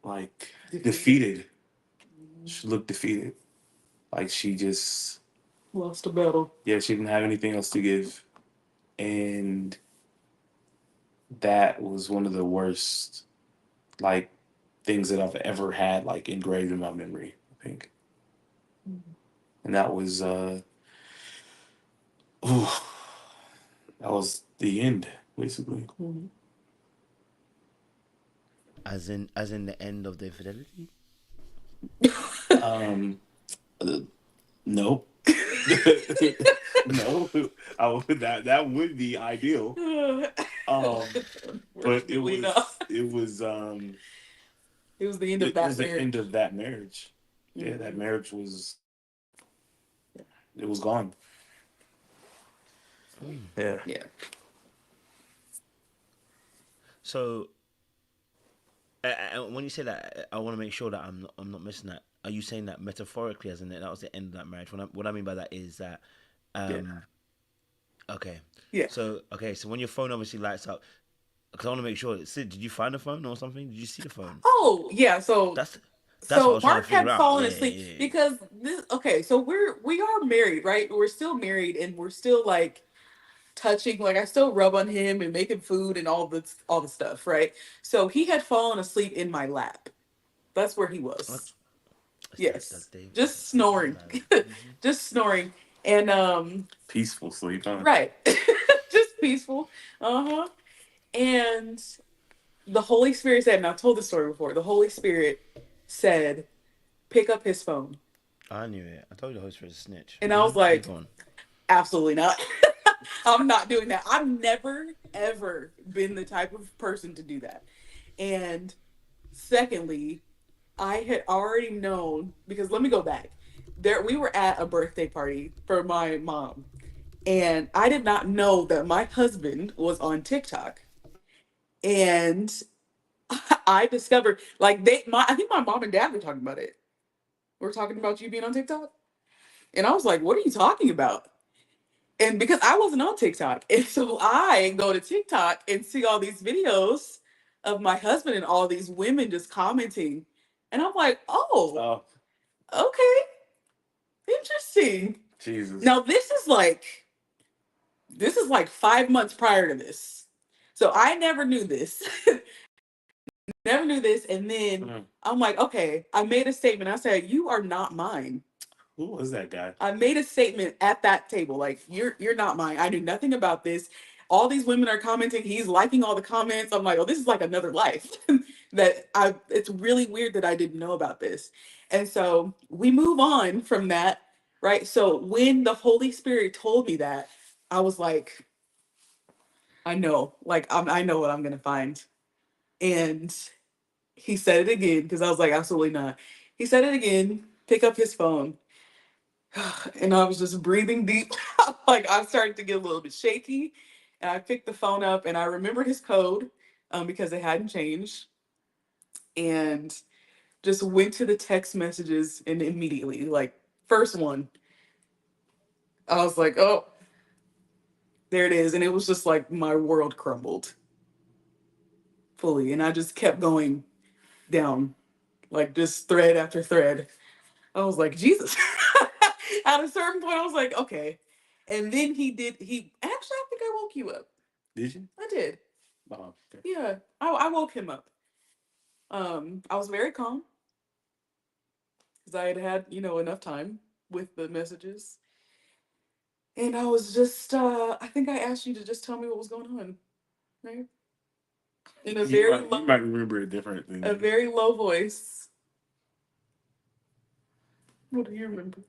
like defeated. She looked defeated. Like she just Lost a battle. yeah, she didn't have anything else to give. And that was one of the worst like things that I've ever had like engraved in my memory, I think. And that was ooh, that was the end. basically. Mhm. As in the end of the infidelity. Um, uh, no, no, that would be ideal. But Unfortunately, no. It was the end of it was that the end marriage. of that marriage. Yeah, that Mhm. marriage was it was gone. Mm. Yeah. Yeah. So when you say that, I want to make sure that I'm not missing that. Are you saying that metaphorically, as in that was the end of that marriage? What I mean by that is that, Yeah. um, okay, Yeah. so when your phone obviously lights up, because I want to make sure. Sid, did you find the phone or something? Did you see the phone? Oh, yeah. That's that's what I So was trying to Mark figure had out. fallen Yeah, asleep yeah, yeah. because this. Okay, so we are married, right? We're still married, and we're still like touching. Like I still rub on him and making food and all the stuff, right? So he had fallen asleep in my lap. That's where he What? was. It's that Yes, day. just That day snoring, married. Hmm. just snoring, and Peaceful sleep, huh? right, just peaceful. Uh huh. And the Holy Spirit said, and I've told this story before. The Holy Spirit said, "Pick up his phone," I knew it. I told you the host was a snitch. and I was Keep like, going. "Absolutely not." I'm not doing that. I've never ever been the type of person to do that. And secondly, I had already known because let me go back. There we were at a birthday party for my mom, and I did not know that my husband was on TikTok. And I discovered like I think my mom and dad were talking about it. We're talking about you being on TikTok. And I was like, what are you talking about? And because I wasn't on TikTok. And so I go to TikTok and see all these videos of my husband and all these women just commenting. And I'm like, oh, Oh, okay, interesting. Jesus. Now this is like 5 months prior to this. So I never knew this. Never knew this. And then Mm. I'm like, okay, I made a statement. I said, you are not mine. Who was that guy? I made a statement at that table, like you're not mine. I knew nothing about this. All these women are commenting. He's liking all the comments. I'm like, oh, this is like another life that I. It's really weird that I didn't know about this. And so we move on from that, right? So when the Holy Spirit told me that, I was like, I know, I know what I'm gonna find. And he said it again because I was like, absolutely not. He said it again. Pick up his phone. And I was just breathing deep. Like I started to get a little bit shaky. And I picked the phone up and I remembered his code because it hadn't changed. And just went to the text messages and immediately, like, first one, I was like, oh, there it is. And it was just like my world crumbled fully. And I just kept going down, like just thread after thread. I was like, Jesus. At a certain point, I was like, okay. And then actually, I think I woke you up. Did you? I did. Oh, okay. Yeah. I woke him up. I was very calm because I had enough time with the messages. And I was just, I think I asked you to just tell me what was going on, right? In a You very might you might low, remember it different than a me. very low voice. What do you remember?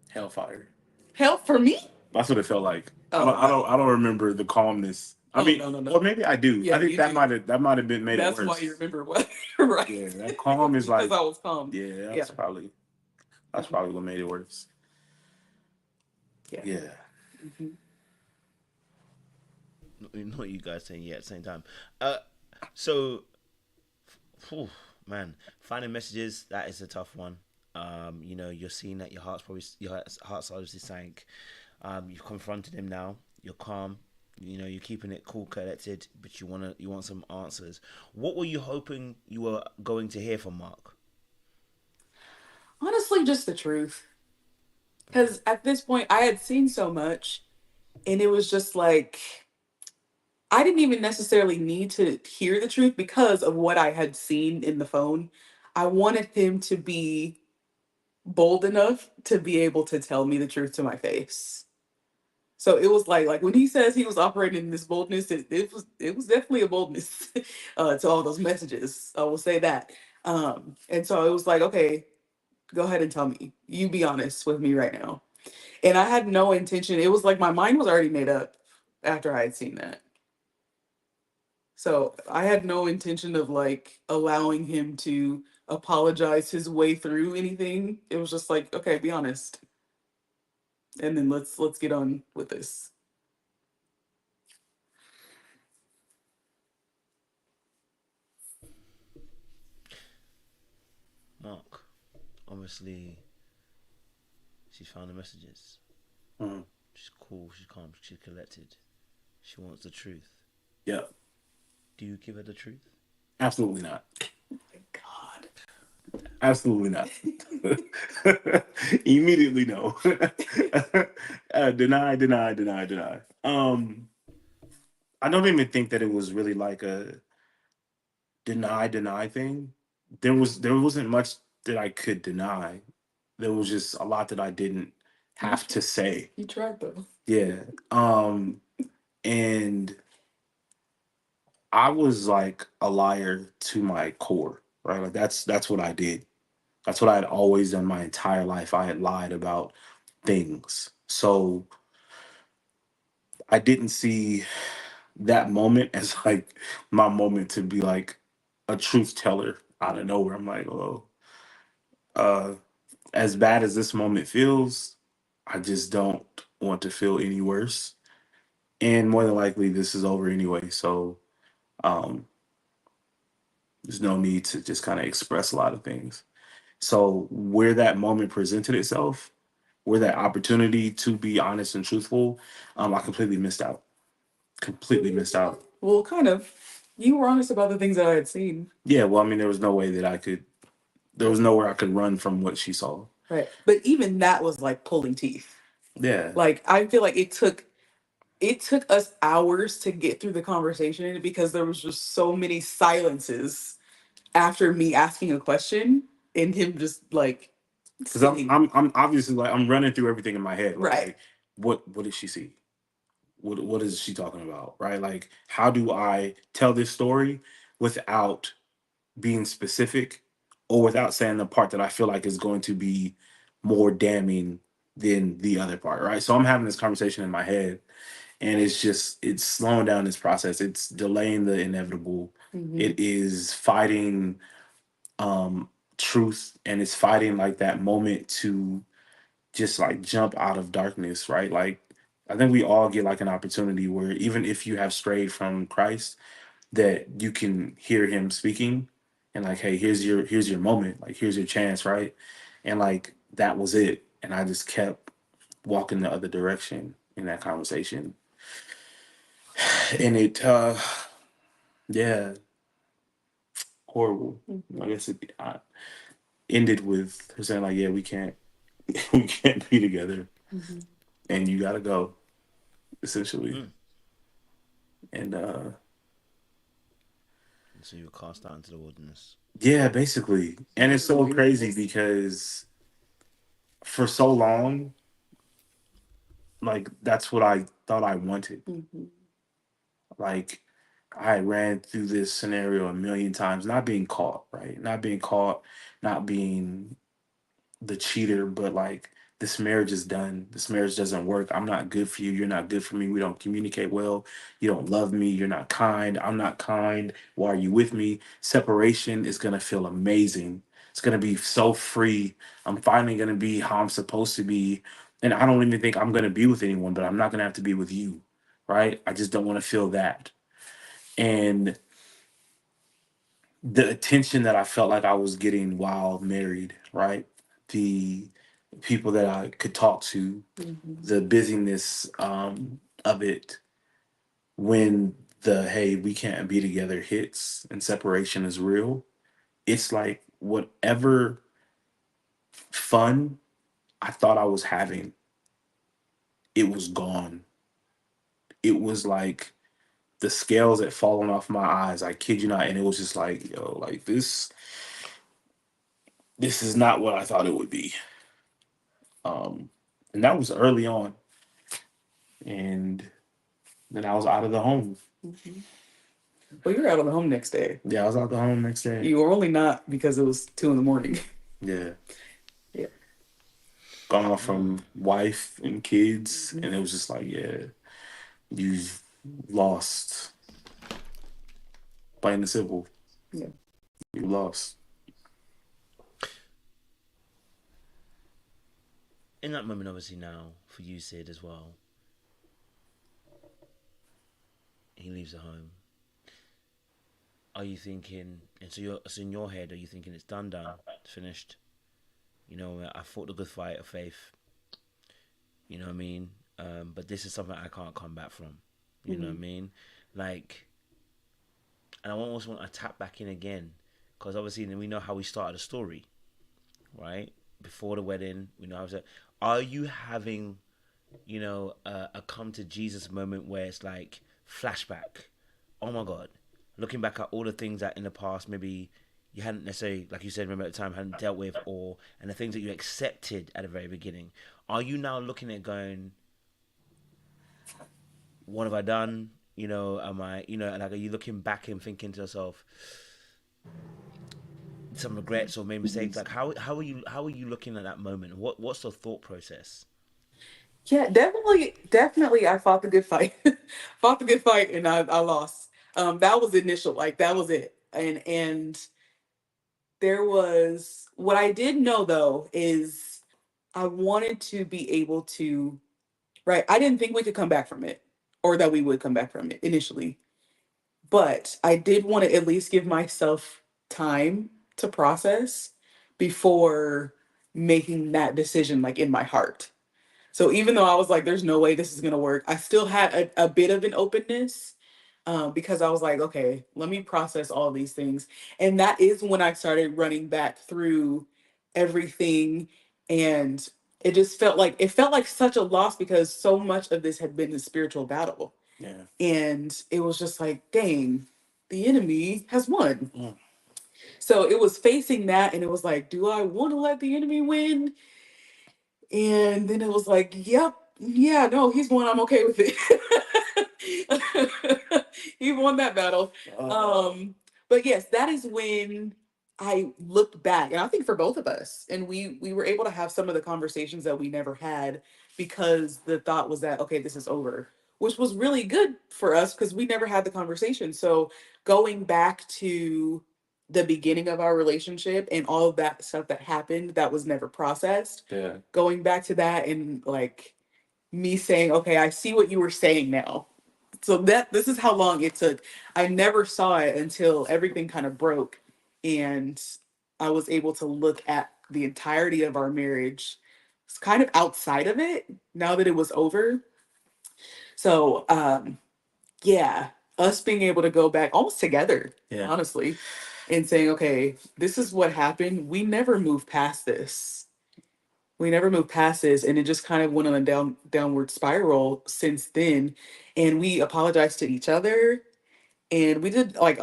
Hellfire. Help for me? That's what it felt like. Oh no. I don't remember the calmness. I Oh mean, no, no, or no. maybe I do. Yeah, I think you do. that might have been made it That's why you worse. remember what, right? Yeah, that calm is Because like, I was calm. yeah, Yeah. that's Mhm. probably what made it worse. Yeah. Yeah. Hmm. Not you guys saying yeah at the same time. Uh, so, phew, man, finding messages, that is a tough one. You're seeing that your heart's obviously sank. You've confronted him now. You're calm. You're keeping it cool, collected, but you want some answers. What were you hoping you were going to hear from Mark? Honestly, just the truth. Because at this point, I had seen so much, and it was just like I didn't even necessarily need to hear the truth because of what I had seen in the phone. I wanted him to be bold enough to be able to tell me the truth to my face. So it was like when he says he was operating in this boldness, it was definitely a boldness to all those messages. I will say that. And so it was like, okay, go ahead and tell me. You be honest with me right now. And I had no intention. It was like my mind was already made up after I had seen that. So I had no intention of like allowing him to apologize his way through anything. It was just like, okay, be honest, and then let's get on with this. Mark, obviously, she's found the messages. Mhm. She's cool. She's calm. She's collected. She wants the truth. Yeah, Do you give her the truth? absolutely not. Oh my God. Absolutely not. Immediately no. Deny, deny, deny, deny. I don't even think that it was really like a deny thing. There wasn't much that I could deny. There was just a lot that I didn't have to say. You tried though. Yeah. And I was like a liar to my core, right? Like that's what I did. That's what I had always done my entire life. I had lied about things. So I didn't see that moment as like my moment to be like a truth teller out of nowhere. I'm like, oh, uh, as bad as this moment feels, I just don't want to feel any worse. And more than likely, this is over anyway. So um, there's no need to just kind of express a lot of things. So where that moment presented itself, where that opportunity to be honest and truthful, I completely missed out. Completely missed out. Well, kind of. You were honest about the things that I had seen. Yeah, well, I mean, there was no way that I could. There was nowhere I could run from what she saw. Right. But even that was like pulling teeth. Yeah, Like I feel like it took us hours to get through the conversation because there was just so many silences after me asking a question and him just like because I'm sitting. I'm obviously like I'm running through everything in my head. Right? Right. Like, what did she see? What is she talking about? Right? Like, how do I tell this story without being specific or without saying the part that I feel like is going to be more damning than the other part? Right? So I'm having this conversation in my head, and it's slowing down this process. It's delaying the inevitable. Mhm. It is fighting um truth, and it's fighting like that moment to just like jump out of darkness, right? Like I think we all get like an opportunity where even if you have strayed from Christ, that you can hear him speaking and like, hey, here's your moment, like here's your chance, right? And like that was it. And I just kept walking the other direction in that conversation. And it yeah, horrible. I guess it ended with her saying like, yeah, we can't we can't be together Mhm. and you gotta go, essentially. Mm. And And so you were cast out into the wilderness. yeah, basically. And it's so crazy because for so long, like that's what I thought I wanted. Mhm. Like I ran through this scenario a million times, not being caught, right? Not being caught, not being the cheater, but like this marriage is done. This marriage doesn't work. I'm not good for you. You're not good for me. We don't communicate well. You don't love me. You're not kind. I'm not kind. Why are you with me? Separation is going to feel amazing. It's going to be so free. I'm finally going to be how I'm supposed to be. And I don't even think I'm going to be with anyone, but I'm not going to have to be with you. Right. I just don't want to feel that. And the attention that I felt like I was getting while married, right? The people that I could talk to, Mhm. the busyness of it when the hey, we can't be together hits and separation is real. It's like whatever fun I thought I was having, it was gone. It was like the scales had fallen off my eyes. I kid you not. And it was just like, yo, like this is not what I thought it would be. Um, and that was early on. and then I was out of the home. Well, you were out of the home next day. Yeah, I was out the home next day. You were only not because it was 2 a.m. Yeah. Yeah. Gone off from wife and kids, and it was just like, yeah, you've lost. Plain and simple. Yeah. You lost. In that moment, obviously now for you, Sid, as well. He leaves the home. Are you thinking? And so in your head, are you thinking it's done, it's finished? You know, I fought the good fight of faith. You know what I mean? But this is something I can't come back from. You know what I mean? Like, and I almost want to tap back in again, because obviously we know how we started the story, right? Before the wedding, we know how it. Are you having, you know, a come to Jesus moment where it's like flashback? Oh my God, looking back at all the things that in the past maybe you hadn't necessarily, like you said, remember at the time, hadn't dealt with, and the things that you accepted at the very beginning. Are you now looking at going, what have I done? You know, am I, you know, like, are you looking back and thinking to yourself some regrets or made mistakes? Like, how are you looking at that moment? What's the thought process? Yeah, definitely. I fought the good fight, fought the good fight, and I lost. That was initial, like that was it, and there was what I did know though is I wanted to be able to, right. I didn't think we could come back from it, or that we would come back from it initially, but I did want to at least give myself time to process before making that decision, like in my heart. So even though I was like, there's no way this is going to work, I still had a bit of an openness, because I was like, okay, let me process all these things. And that is when I started running back through everything. And it felt like such a loss because so much of this had been a spiritual battle. Yeah. And it was just like, dang, the enemy has won. Mm. So it was facing that, and it was like, do I want to let the enemy win? And then it was like, yep, yeah, no, he's won. I'm okay with it. He won that battle. But yes, that is when I looked back, and I think for both of us, and we were able to have some of the conversations that we never had because the thought was that, okay, this is over, which was really good for us because we never had the conversation. So going back to the beginning of our relationship and all of that stuff that happened that was never processed, Yeah. going back to that and like me saying, okay, I see what you were saying now. So that this is how long it took. I never saw it until everything kind of broke and I was able to look at the entirety of our marriage. It's kind of outside of it now that it was over. So yeah, us being able to go back almost together, Yeah. honestly, and saying, okay, this is what happened. We never moved past this. We never moved past this, and it just kind of went on a downward spiral since then. And we apologized to each other, and we did like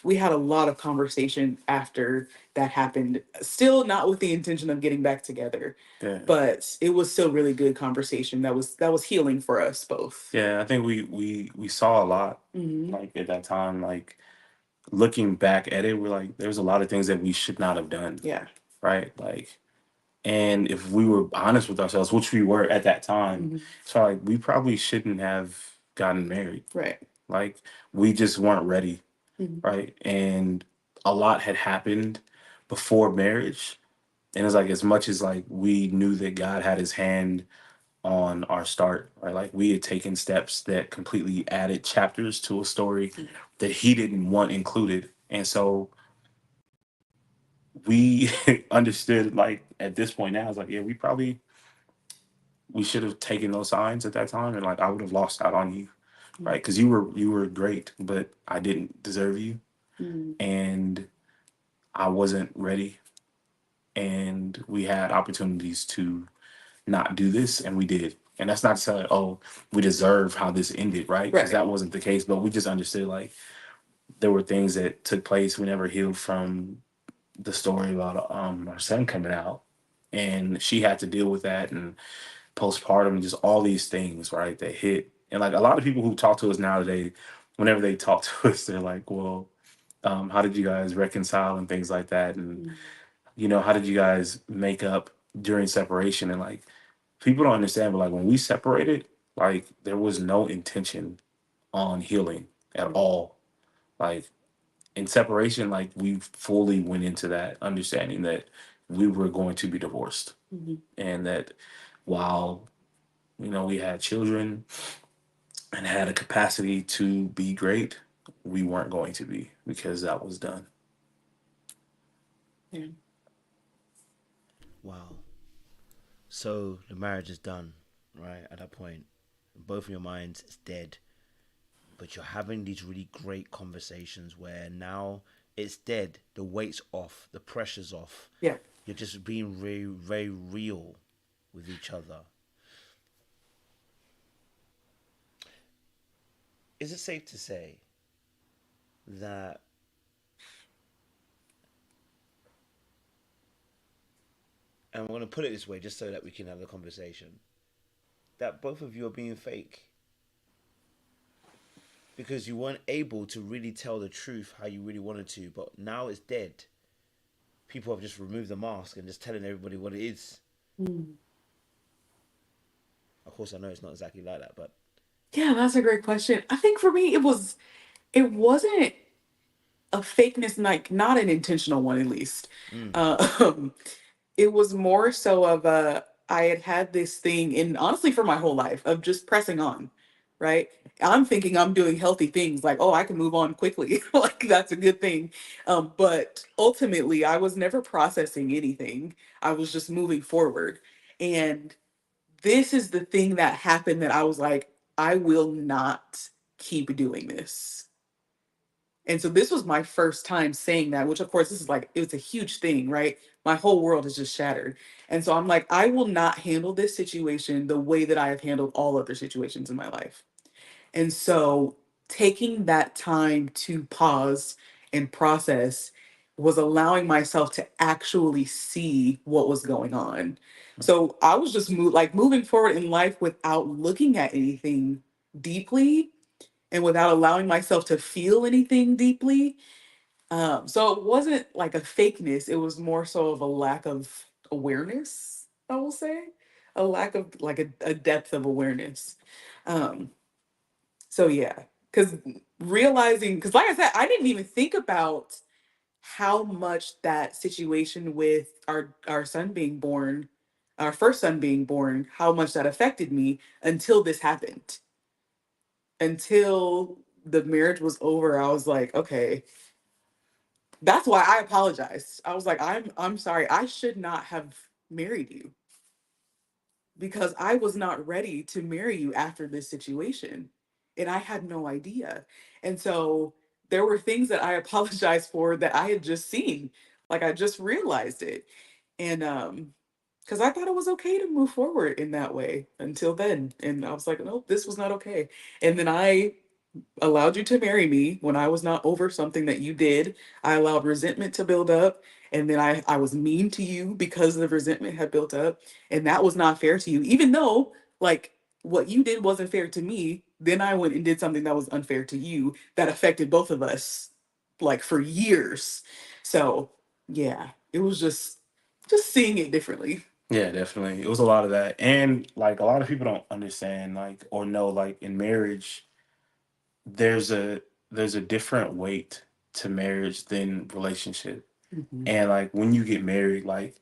we had a lot of conversation after that happened. Still not with the intention of getting back together, Yeah. but it was still really good conversation that was healing for us both. Yeah, I think we saw a lot, like at that time. Like looking back at it, we're like, there's a lot of things that we should not have done. Yeah. Right. Like, and if we were honest with ourselves, which we were at that time, so like we probably shouldn't have gotten married. Right. Like we just weren't ready. Mhm. Right. And a lot had happened before marriage. And it's like as much as like we knew that God had his hand on our start, right? Like we had taken steps that completely added chapters to a story that he didn't want included. And so we understood, like at this point now, it's like, yeah, we should have taken those signs at that time, and like I would have lost out on you, right? Because you were great, but I didn't deserve you, and I wasn't ready, and we had opportunities to not do this, and we did. And that's not to say, oh, we deserve how this ended, right? Because Right. that wasn't the case. But we just understood like there were things that took place. We never healed from the story about our son coming out, and she had to deal with that, and postpartum, and just all these things, right, that hit. And like a lot of people who talk to us nowadays, whenever they talk to us, they're like, well, how did you guys reconcile and things like that? And, how did you guys make up during separation? And like, people don't understand, but like when we separated, like there was no intention on healing at all. Like in separation, like we fully went into that understanding that we were going to be divorced, and that while we had children and had a capacity to be great, we weren't going to be, because that was done. Yeah. Wow. So the marriage is done, right? At that point, both of your minds it's dead, but you're having these really great conversations where now it's dead, the weight's off, the pressure's off. Yeah. You're just being very, very real with each other. Is it safe to say that and I'm going to put it this way just so that we can have the conversation, that both of you are being fake because you weren't able to really tell the truth how you really wanted to, but now it's dead. People have just removed the mask and just telling everybody what it is. Of course, I know it's not exactly like that, but Yeah, that's a great question. I think for me, it wasn't a fakeness, like not an intentional one, at least. Um, it was more so of I had had this thing, and honestly, for my whole life, of just pressing on, right? I'm thinking I'm doing healthy things, like, oh, I can move on quickly, like that's a good thing. But ultimately, I was never processing anything. I was just moving forward, and this is the thing that happened that I was like, I will not keep doing this. And so this was my first time saying that, which of course this is like it was a huge thing, right? My whole world is just shattered. And so I'm like, I will not handle this situation the way that I have handled all other situations in my life. And so taking that time to pause and process was allowing myself to actually see what was going on. So I was just moving forward in life without looking at anything deeply and without allowing myself to feel anything deeply. So it wasn't like a fakeness, it was more so of a lack of awareness, I will say. A lack of like a depth of awareness. Um, so yeah, because realizing, because like I said, I didn't even think about how much that situation with our son being born, our first son being born, how much that affected me until this happened. Until the marriage was over, I was like, okay, that's why I apologized. I was like, I'm sorry. I should not have married you because I was not ready to marry you after this situation. And I had no idea. And so there were things that I apologized for that I had just seen. Like I just realized it. And because I thought it was okay to move forward in that way until then. And I was like, nope, this was not okay. And then I allowed you to marry me when I was not over something that you did. I allowed resentment to build up. And then I was mean to you because the resentment had built up. And that was not fair to you. Even though, like, what you did wasn't fair to me, then I went and did something that was unfair to you that affected both of us, like, for years. So, yeah, it was just seeing it differently. Yeah, definitely. It was a lot of that. And like a lot of people don't understand, like, or know, like in marriage, there's a there's a different weight to marriage than relationship. Mhm. And like when you get married, like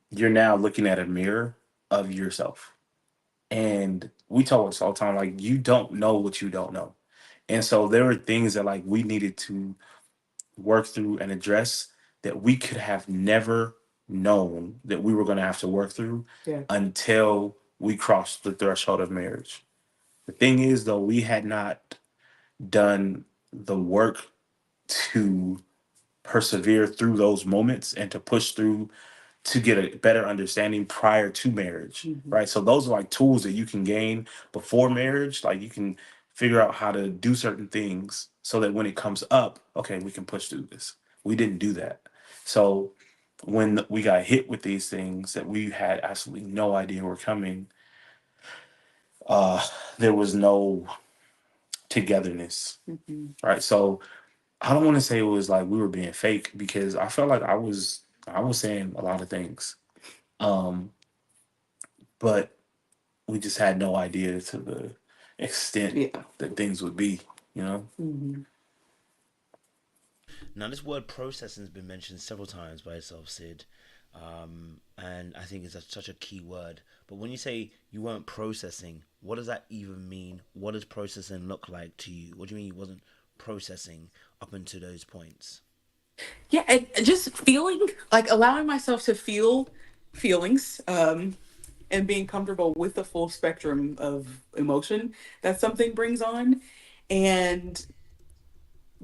you're now looking at a mirror of yourself. And we tell us all the time, like, you don't know what you don't know. And so there were things that like we needed to work through and address that we could have never known that we were going to have to work through Yeah. until we crossed the threshold of marriage. The thing is, though, we had not done the work to persevere through those moments and to push through to get a better understanding prior to marriage, Mhm. right? So those are like tools that you can gain before marriage. Like you can figure out how to do certain things so that when it comes up, okay, we can push through this. We didn't do that. So when we got hit with these things that we had absolutely no idea were coming, uh there was no togetherness, Mhm. right? So I don't want to say it was like we were being fake, because I felt like I was saying a lot of things. Um, but we just had no idea to the extent Yeah. that things would be, you know? Hmm. Now, this word processing has been mentioned several times by yourself, Sid, and I think it's such a key word. But when you say you weren't processing, what does that even mean? What does processing look like to you? What do you mean you wasn't processing up until those points? Yeah, and just feeling like allowing myself to feel feelings, and being comfortable with the full spectrum of emotion that something brings on, and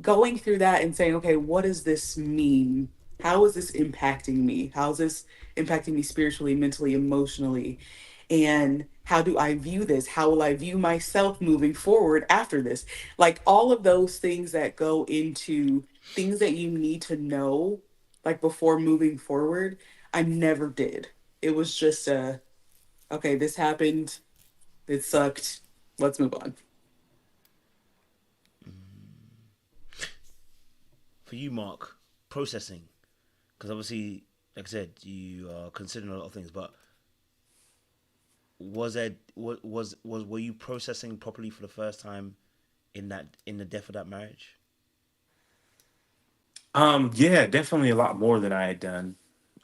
going through that and saying, okay, what does this mean? How is this impacting me? How is this impacting me spiritually, mentally, emotionally? And how do I view this? How will I view myself moving forward after this? Like all of those things that go into things that you need to know, like before moving forward, I never did. It was just okay, this happened, it sucked, let's move on. For you, Mark, processing, because obviously, like I said, you are considering a lot of things, but were you processing properly for the first time in the death of that marriage? Yeah, definitely a lot more than I had done.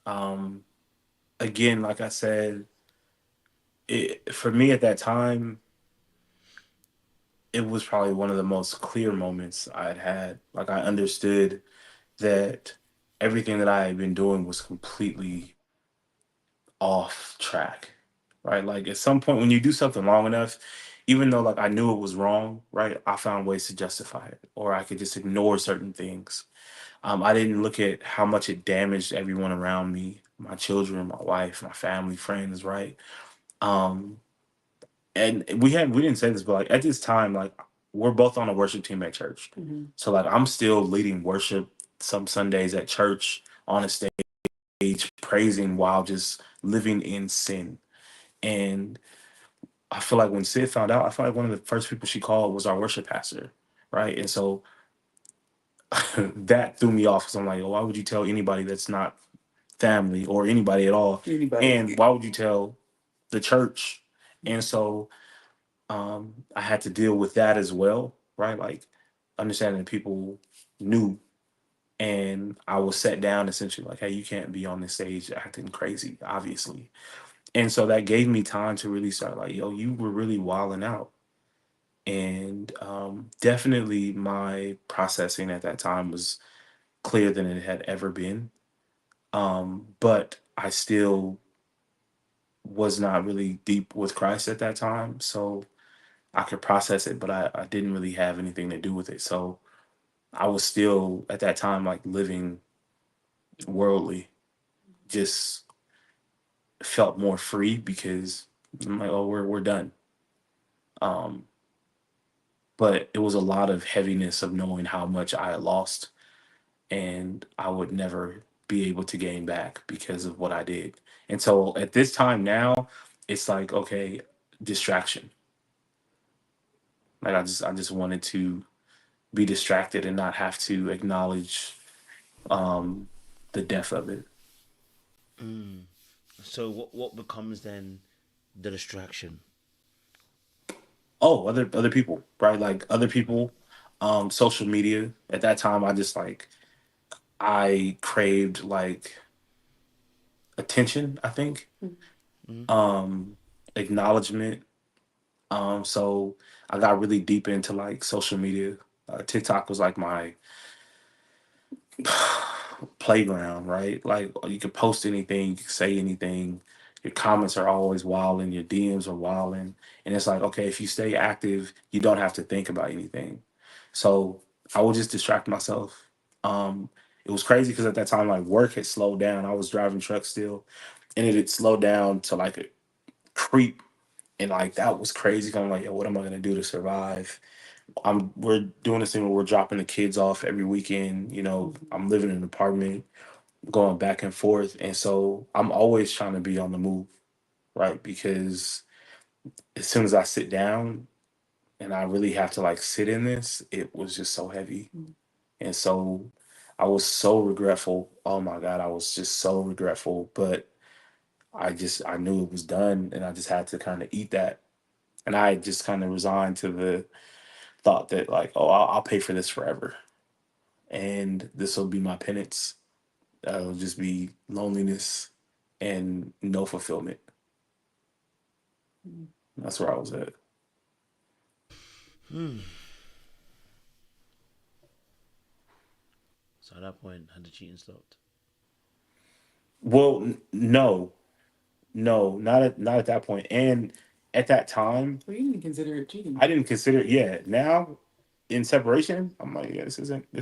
Um, Again, like I said, for me at that time, it was probably one of the most clear moments I had had. Like, I understood that everything that I had been doing was completely off track, right? Like, at some point when you do something long enough, even though like I knew it was wrong, right? I found ways to justify it, or I could just ignore certain things. I didn't look at how much it damaged everyone around me, my children, my wife, my family, friends, right? Um, and we didn't say this, but like at this time, like we're both on a worship team at church. Mhm. So like I'm still leading worship some Sundays at church on a stage, praising while just living in sin. And I feel like when Sid found out, I feel like one of the first people she called was our worship pastor, right? And so that threw me off, because I'm like, oh, why would you tell anybody that's not family or anybody at all? Anybody. And why would you tell the church? And so I had to deal with that as well, right? Like understanding that people knew, and I was set down essentially like, hey, you can't be on this stage acting crazy, obviously. And so that gave me time to really start like, yo, you were really wilding out. And definitely my processing at that time was clearer than it had ever been. But I still was not really deep with Christ at that time. So I could process it, but I didn't really have anything to do with it. So I was still at that time like living worldly, just felt more free because I'm like, oh, we're done. Um, but it was a lot of heaviness of knowing how much I had lost, and I would never be able to gain back because of what I did. And so at this time now, it's like, okay, distraction. Like I just wanted to be distracted and not have to acknowledge um the depth of it. Mm. So what becomes then the distraction? Oh, other people, right? Like other people, social media. At that time I just like I craved like attention, I think. Mm. Um Acknowledgement. So I got really deep into like social media. TikTok was like my playground, right? Like you could post anything, you could say anything. Your comments are always wilding, your DMs are wilding. And it's like, okay, if you stay active, you don't have to think about anything. So I would just distract myself. Um, it was crazy because at that time, like work had slowed down. I was driving trucks still, and it had slowed down to like a creep. And like that was crazy. 'Cause I'm like, yo, what am I gonna do to survive? We're doing this thing where we're dropping the kids off every weekend. You know, I'm living in an apartment, going back and forth. And so I'm always trying to be on the move, right? Because as soon as I sit down and I really have to like sit in this, it was just so heavy. And so I was so regretful. Oh my God, I was just so regretful. But I knew it was done and I just had to kind of eat that. And I just kind of resigned to the thought that like, oh, I'll pay for this forever. And this will be my penance. It'll just be loneliness and no fulfillment. That's where I was at. Hmm. So at that point, had the cheating stopped? Well, no, no, not at that point. And at that time, Well, you didn't consider it cheating. I didn't consider it. Yeah, now in separation, I'm like, yeah, this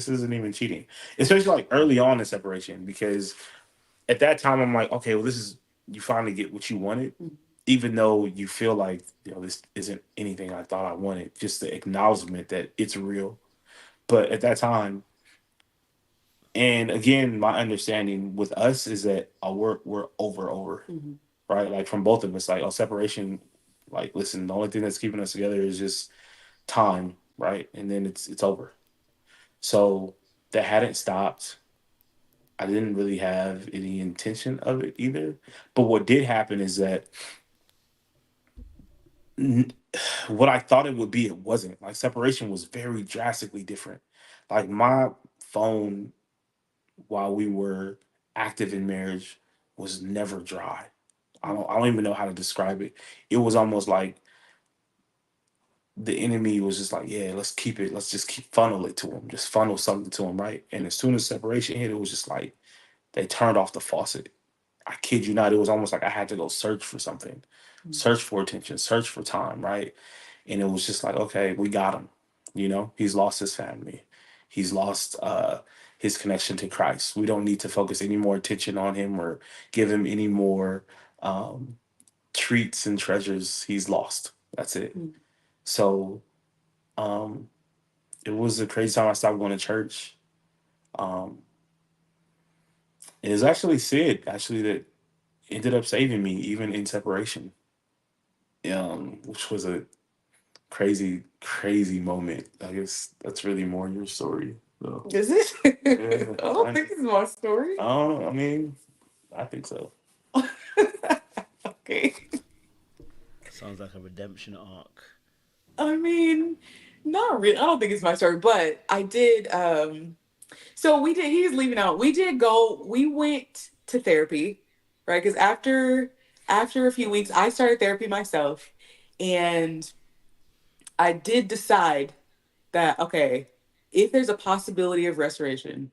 isn't even cheating. Especially like early on in separation, because at that time I'm like, okay, well, this is you finally get what you wanted, even though you feel like this isn't anything I thought I wanted. Just the acknowledgement that it's real. But at that time, and again, my understanding with us is that we're over, right? Like from both of us, like separation. Like, listen, the only thing that's keeping us together is just time, right? And then it's over. So that hadn't stopped. I didn't really have any intention of it either. But what did happen is that n- what I thought it would be, it wasn't. Like separation was very drastically different. Like my phone while we were active in marriage was never dry. I don't even know how to describe it. It was almost like the enemy was just like, yeah, let's keep it, let's just keep funnel it to him, just funnel something to him, right? And as soon as separation hit, it was just like they turned off the faucet. I kid you not, it was almost like I had to go search for something, search for attention, search for time, right? And it was just like, okay, we got him. He's lost his family. He's lost his connection to Christ. We don't need to focus any more attention on him or give him any more um, treats and treasures. He's lost. That's it. So um, it was a crazy time I stopped going to church. Um, it was actually Sid, actually, that ended up saving me, even in separation, which was a crazy, crazy moment. I guess that's really more your story. So, Is it? yeah, I don't think it's my story. I don't know. I mean, I think so. Okay. Sounds like a redemption arc. I mean, not really. I don't think it's my story, but I did. So we did. He's leaving out. We did go. We went to therapy, right? Because after a few weeks, I started therapy myself, and I did decide that okay, if there's a possibility of restoration,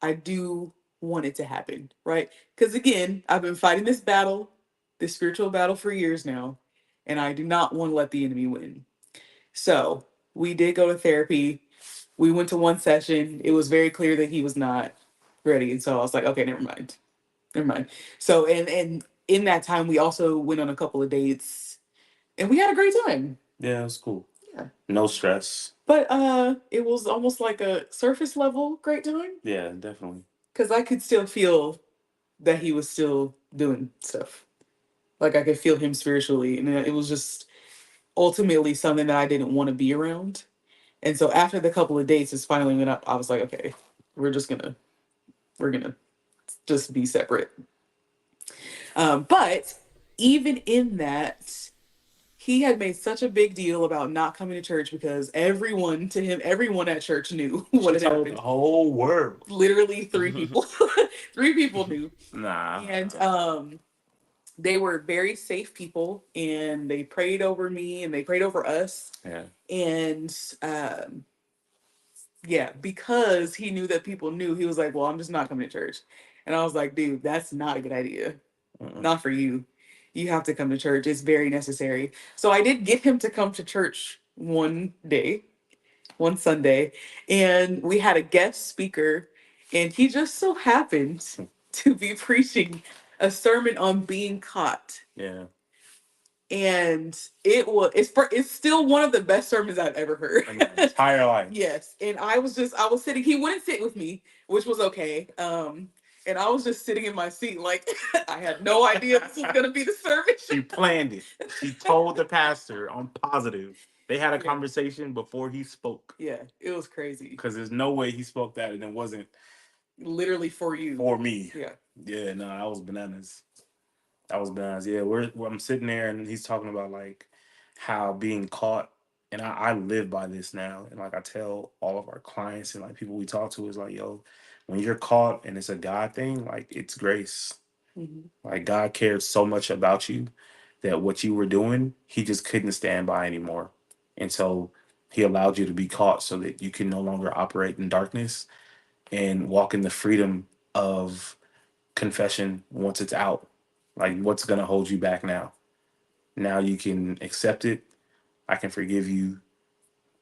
I do want it to happen, right? Because again, I've been fighting this battle, this spiritual battle for years now, and I do not want to let the enemy win. So we did go to therapy. We went to one session. It was very clear that he was not ready. And so I was like, okay, never mind. Never mind. So and in that time we also went on a couple of dates and we had a great time. Yeah, it was cool. Yeah. No stress. But it was almost like a surface level great time. Yeah, definitely. Because I could still feel that he was still doing stuff. Like I could feel him spiritually. And it was just ultimately something that I didn't want to be around. And so after the couple of dates is finally went up, I was like, okay, we're gonna just be separate. But even in that, he had made such a big deal about not coming to church because everyone at church knew what had Told happened. the whole world. Literally three people, three people knew. Nah. And they were very safe people and they prayed over me and they prayed over us. Yeah. And yeah, because he knew that people knew, he was like, well, I'm just not coming to church. And I was like, dude, that's not a good idea. Not for you. You have to come to church. It's very necessary. So I did get him to come to church one day, one Sunday, and we had a guest speaker, and he just so happened to be preaching a sermon on being caught. Yeah. And it's still one of the best sermons I've ever heard. In my entire life. Yes. And I was sitting, he wouldn't sit with me, which was okay. And I was just sitting in my seat like, I had no idea this was going to be the service. She planned it. She told the pastor on positive. They had a Yeah. conversation before he spoke. Yeah, it was crazy. Because there's no way he spoke that and it wasn't Literally for you. for me. Yeah. Yeah, no, that was bananas. That was bananas. Yeah, I'm sitting there and he's talking about like how being caught, and I live by this now. And like I tell all of our clients and like people we talk to is like, yo, when you're caught and it's a God thing, like it's grace. Like God cared so much about you that what you were doing, he just couldn't stand by anymore. And so he allowed you to be caught so that you can no longer operate in darkness and walk in the freedom of confession once it's out. Like, what's going to hold you back now? Now you can accept it. I can forgive you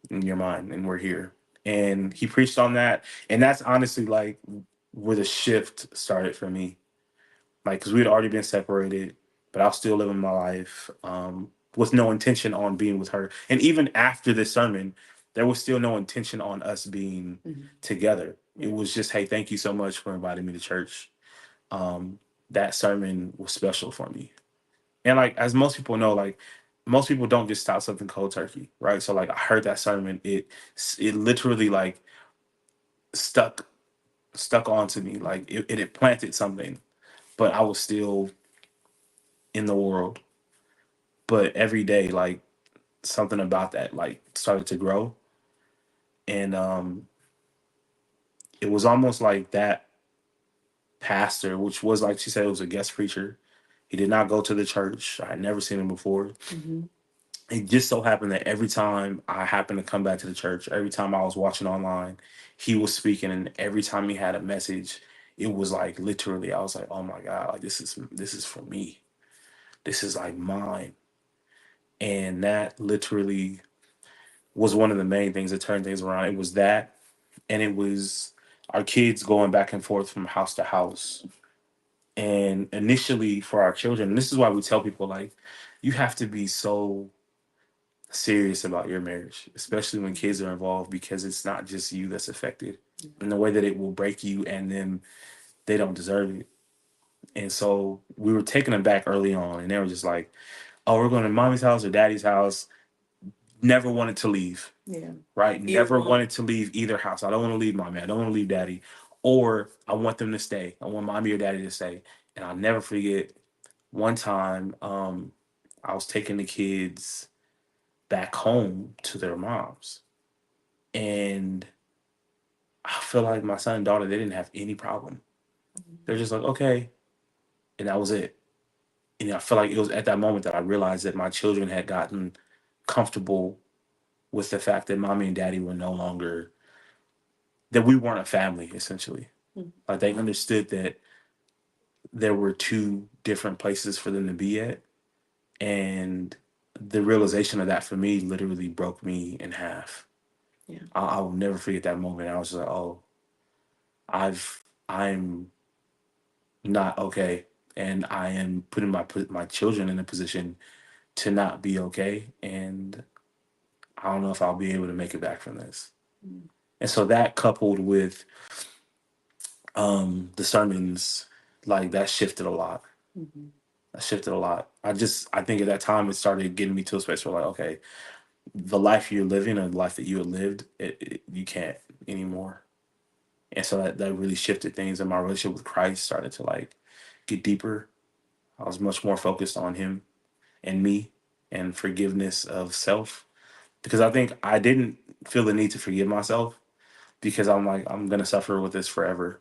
in your mind, and we're here. And he preached on that. And that's honestly like where the shift started for me. Like, because we had already been separated, but I was still living my life with no intention on being with her. And even after this sermon, there was still no intention on us being together. It was just, hey, thank you so much for inviting me to church. That sermon was special for me. And like, as most people know, like most people don't just stop something cold turkey, right? So like I heard that sermon, it literally like stuck onto me. Like it planted something, but I was still in the world. But every day, like something about that like started to grow. And it was almost like that pastor, which was like she said, it was a guest preacher. He did not go to the church. I had never seen him before. It just so happened that every time I happened to come back to the church, every time I was watching online, he was speaking, and every time he had a message, it was like literally, I was like, oh my God, like this is for me. This is like mine. And that literally was one of the main things that turned things around. It was that, and it was our kids going back and forth from house to house. And initially for our children, and this is why we tell people like, you have to be so serious about your marriage, especially when kids are involved, because it's not just you that's affected in the way that it will break you and then they don't deserve it. And so we were taking them back early on and they were just like, oh, we're going to mommy's house or daddy's house. Never wanted to leave. Yeah. Right? Never wanted to leave either house. I don't want to leave mommy. I don't want to leave daddy. Or I want them to stay. I want mommy or daddy to stay. And I'll never forget one time I was taking the kids back home to their moms. And I feel like my son and daughter, they didn't have any problem. They're just like, okay. And that was it. And I feel like it was at that moment that I realized that my children had gotten comfortable with the fact that mommy and daddy were no longer, that we weren't a family, essentially. Like they understood that there were two different places for them to be at. And the realization of that for me literally broke me in half. Yeah. I will never forget that moment. I was just like, oh, I'm not okay. And I am putting my children in a position to not be okay. And I don't know if I'll be able to make it back from this. And so that coupled with the sermons, like that shifted a lot. That shifted a lot. I think at that time it started getting me to a space where like, okay, the life you're living or the life that you had lived, you can't anymore. And so that really shifted things, and my relationship with Christ started to like get deeper. I was much more focused on him and me and forgiveness of self, because I think I didn't feel the need to forgive myself because I'm like, I'm going to suffer with this forever.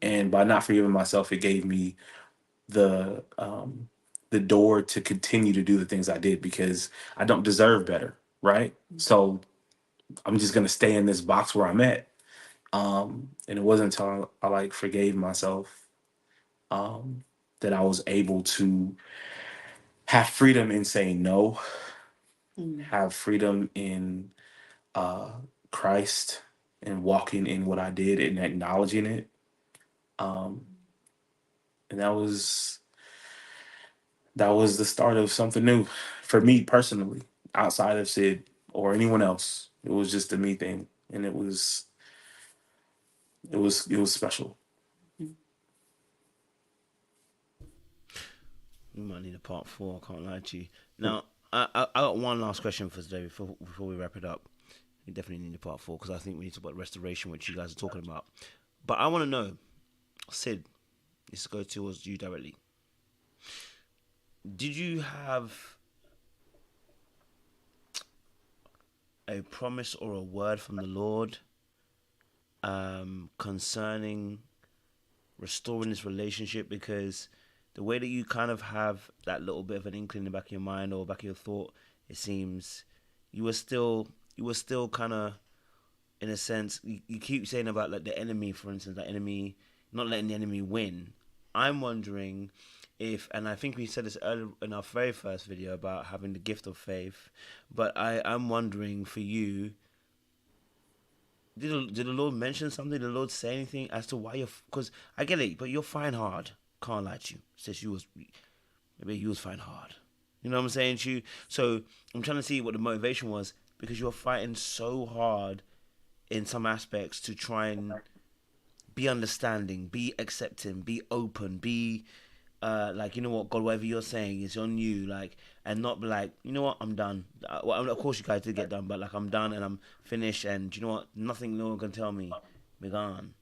And by not forgiving myself, it gave me the door to continue to do the things I did because I don't deserve better. Right. So I'm just going to stay in this box where I'm at. And it wasn't until I like forgave myself that I was able to have freedom in saying no, have freedom in Christ and walking in what I did and acknowledging it. And that was the start of something new for me personally, outside of Sid or anyone else. It was just a me thing, and it was special. We might need a part four. I can't lie to you. Now, I got one last question for today before we wrap it up. We definitely need a part four because I think we need to talk about restoration, which you guys are talking about. But I want to know, Sid, this goes towards you directly. Did you have a promise or a word from the Lord concerning restoring this relationship? Because the way that you kind of have that little bit of an inkling in the back of your mind or back of your thought, it seems you were still kind of, in a sense, you keep saying about like the enemy, for instance, the enemy, not letting the enemy win. I'm wondering if, and I think we said this earlier in our very first video about having the gift of faith, but I'm wondering for you, did the Lord mention something? Did the Lord say anything as to why you're? Because I get it, but you're fine hard. Can't lie to you. Says you was, maybe you was fine hard. You know what I'm saying to you? So I'm trying to see what the motivation was because you're fighting so hard in some aspects to try and be understanding, be accepting, be open, be like, you know what, God, whatever you're saying is on you, like, and not be like, you know what, I'm done. Well, of course you guys did get done, but like, I'm done and I'm finished, and you know what, nothing no one can tell me, be gone.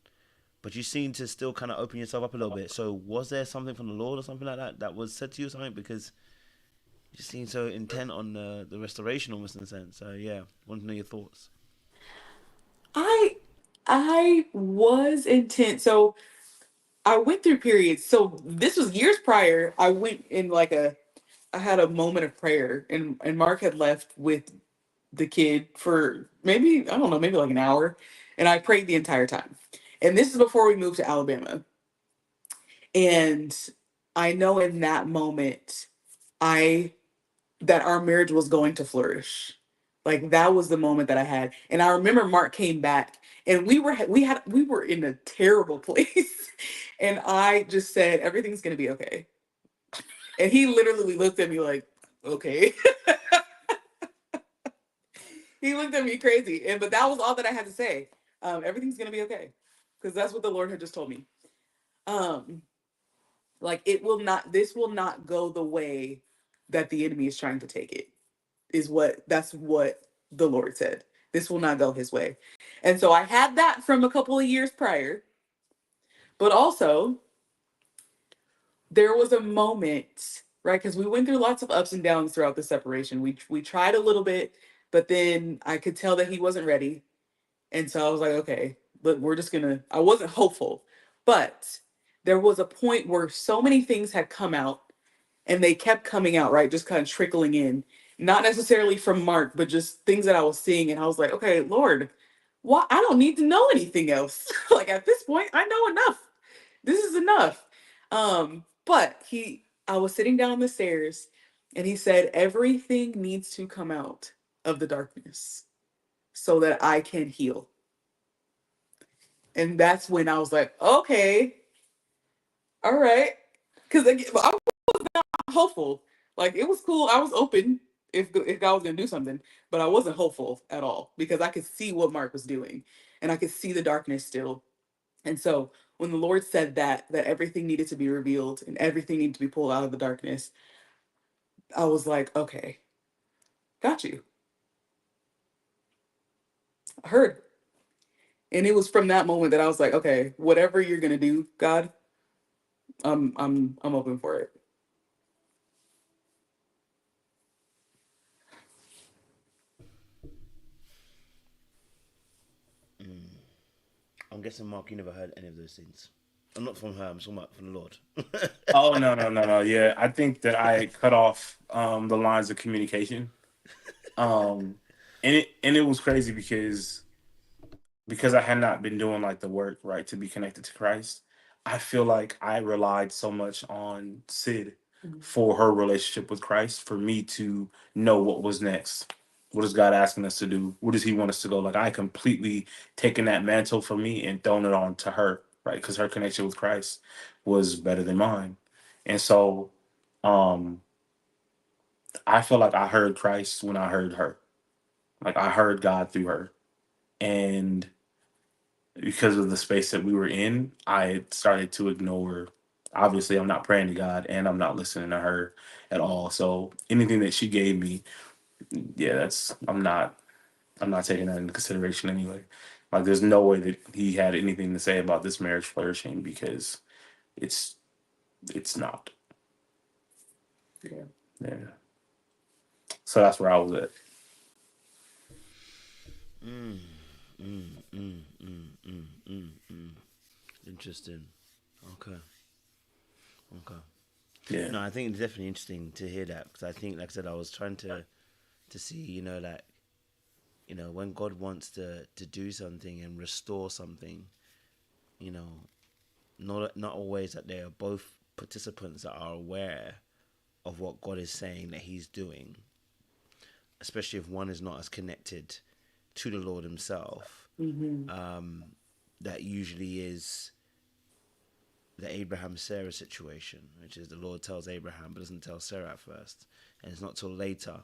But you seem to still kind of open yourself up a little bit. So was there something from the Lord or something like that that was said to you or something? Because you seem so intent on the restoration almost in a sense. So yeah, want to know your thoughts. I I was intent. So I went through periods. So this was years prior. I went in like I had a moment of prayer, and Mark had left with the kid for maybe, I don't know, maybe like an hour, and I prayed the entire time. And this is before we moved to Alabama. And I know in that moment I that our marriage was going to flourish. Like that was the moment that I had. And I remember Mark came back and we were in a terrible place. And I just said everything's going to be okay. And he literally looked at me like, okay. He looked at me crazy. And but that was all that I had to say. Everything's going to be okay. Because that's what the Lord had just told me. Um like it will not this will not go the way that the enemy is trying to take it. That's what the Lord said. This will not go his way. And so I had that from a couple of years prior, but also there was a moment, right? Because we went through lots of ups and downs throughout the separation. We tried a little bit, but then I could tell that he wasn't ready. And so I was like, okay, but we're just gonna, I wasn't hopeful, but there was a point where so many things had come out and they kept coming out, right? Just kind of trickling in, not necessarily from Mark, but just things that I was seeing. And I was like, okay, Lord, what? I don't need to know anything else. Like at this point, I know enough. This is enough. But I was sitting down the stairs and he said, everything needs to come out of the darkness so that I can heal. And that's when I was like, okay, all right. Because I hopeful. Like it was cool. I was open if God was gonna do something, but I wasn't hopeful at all because I could see what Mark was doing, and I could see the darkness still. And so when the Lord said that everything needed to be revealed and everything needed to be pulled out of the darkness, I was like, okay, got you. I heard. And it was from that moment that I was like, okay, whatever you're gonna do, God, I'm open for it. I'm guessing, Mark, you never heard any of those things. I'm not from her. I'm talking about from the Lord. Oh no, no, no, no. Yeah, I think that I cut off the lines of communication. Um, and it was crazy because I had not been doing like the work right to be connected to Christ. I feel like I relied so much on Sid Mhm. for her relationship with Christ for me to know what was next. What is God asking us to do? Where does He want us to go? Like I completely taken that mantle from me and thrown it on to her, right? Because her connection with Christ was better than mine. And so um I feel like I heard Christ when I heard her. Like I heard God through her. And because of the space that we were in, I started to ignore obviously I'm not praying to God and I'm not listening to her at all. So anything that she gave me, yeah, that's I'm not taking that into consideration anyway. Like there's no way that he had anything to say about this marriage flourishing because it's it's not. Yeah. Yeah. So that's where I was at. Mm, mm, mm, mm, mm, mm, mm. Interesting. Okay. Okay. Yeah. No, I think it's definitely interesting to hear that because I think, like I said, I was trying to see, like when God wants to do something and restore something, you know, not always that they are both participants that are aware of what God is saying that He's doing, especially if one is not as connected to the Lord Himself. Mm-hmm. That usually is the Abraham Sarah situation, which is the Lord tells Abraham but doesn't tell Sarah at first, and it's not till later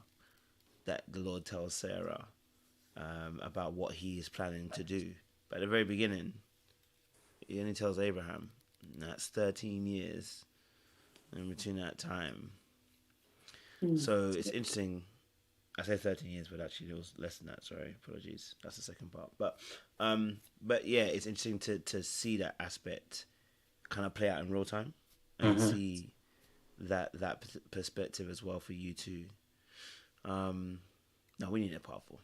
that the Lord tells Sarah about what He is planning to do. But at the very beginning, He only tells Abraham. And that's 13 years in between that time. Mm. So it's interesting. I say 13 years, but actually it was less than that. Sorry, apologies. That's the second part. But yeah, it's interesting to see that aspect kind of play out in real time and Hmm. see that perspective as well for you too. No, we need a part 4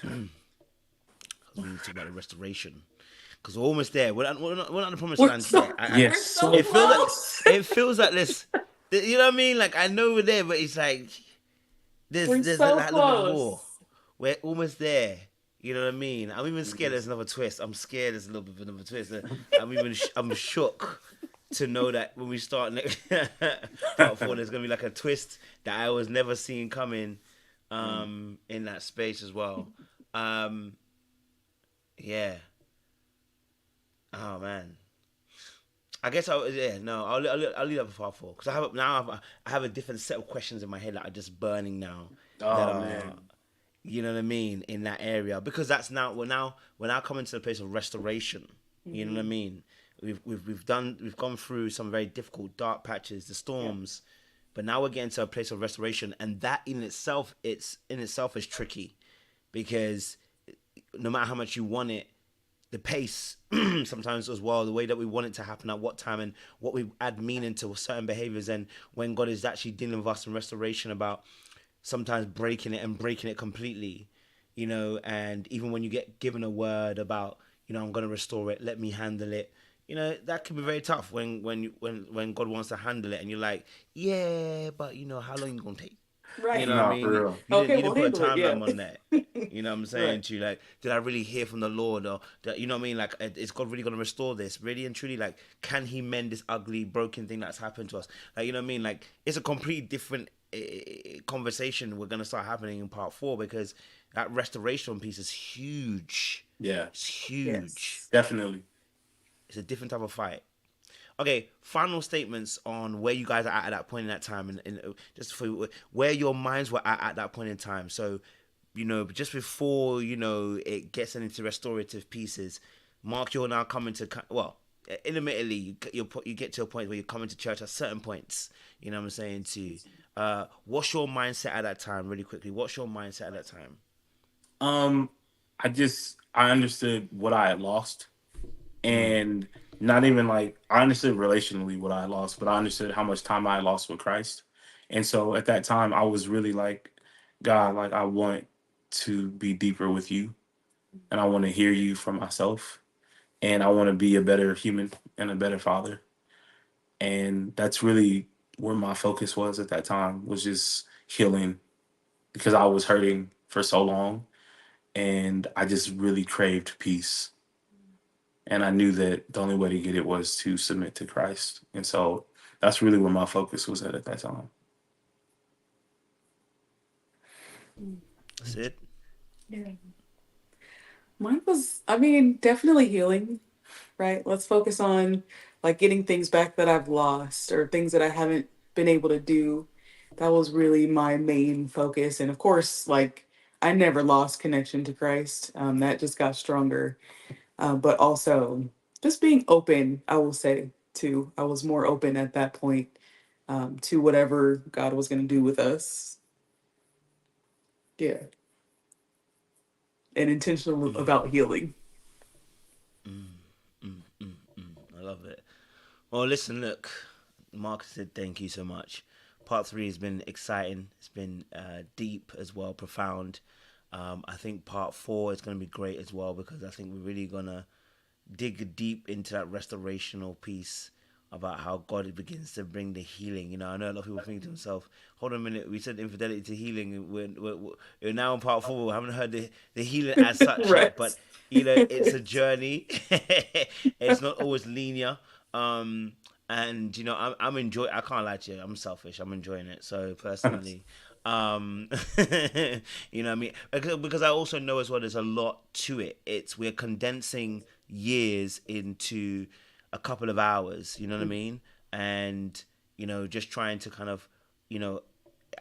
because we need to talk about the restoration. Because we're almost there. We're not the promised land So, yet. we're Yes. so It feels like close. it feels like this. You know what I mean? Like I know we're there, but it's like We're there's so that little bit close. more. We're almost there. You know what I mean? I'm even scared there's another twist. I'm scared there's a little bit of another twist. I'm shook to know that when we start next part 4, there's gonna be like a twist that I was never seeing coming in that space as well. Um, yeah. Oh man. I guess I'll leave that for part 4 because I have a different set of questions in my head that are just burning now that Oh are, man. you know what I mean, in that area because that's we're now coming to the place of restoration. You know what I Mm-hmm. mean? We've gone through some very difficult dark patches, the Yep. storms, but now we're getting to a place of restoration, and that in itself is tricky because no matter how much you want it, the pace sometimes as well, the way that we want it to happen at what time and what we add meaning to certain behaviors, and when God is actually dealing with us in restoration about sometimes breaking it and breaking it completely, and even when you get given a word about, I'm going to restore it, let me handle it, that can be very tough when God wants to handle it and you're like, yeah, but how long you going to take? You Right. know what I No, mean? for real. Okay, You we'll didn't put a handle it. Yeah. timeline on that. You know what I'm saying Right. to you? Like, did I really hear from the Lord? Or, you know what I mean? Like, is God really going to restore this? Really and truly, like, can He mend this ugly, broken thing that's happened to us? Like, you know what I mean? Like, it's a completely different conversation we're going to start happening in part 4 because that restoration piece is huge. Yeah. It's huge. Yes. Definitely. It's a different type of fight. Okay, final statements on where you guys are at that point in that time, and just for where your minds were at that point in time. So, just before it gets into restorative pieces, Mark, you're now coming to intermittently you get to a point where you're coming to church at certain points. You know what I'm saying to you. What's your mindset at that time? Really quickly, what's your mindset at that time? Um, I understood what I had lost, Mm. and not even like I understood relationally what I had lost, but I understood how much time I had lost with Christ. And so at that time, I was really like, God, like I want to be deeper with you, and I want to hear you from myself, and I want to be a better human and a better father. And that's really where my focus was at that time, was just healing because I was hurting for so long, and I just really craved peace. And I knew that the only way to get it was to submit to Christ. And so that's really where my focus was at that time. Mm. That's it. Yeah. Mine was, I mean, definitely healing, right? Let's focus on like getting things back that I've lost or things that I haven't been able to do. That was really my main focus. And of course, like I never lost connection to Christ. That just got stronger. But also just being open, I will say. too. I was more open at that point, to whatever God was going to do with us. Yeah. And intentional about healing. I love it. Well, listen, look, Mark said thank you so much. Part three has been exciting. It's been deep as well, profound. I think part four is going to be great as well because I think we're really going to dig deep into that restorational piece about how God begins to bring the healing. You know, I know a lot of people think to themselves, hold on a minute, we said infidelity to healing. And we're now in part four. We haven't heard the healing as such Right. yet. But, you know, it's a journey. It's not always linear. And, you know, I'm enjoying, I can't lie to you, I'm selfish. I'm enjoying it. So personally, um, you know what I mean? Because I also know as well there's a lot to it. We're condensing years into a couple of hours, you know what I mean? And, you know, just trying to kind of, you know,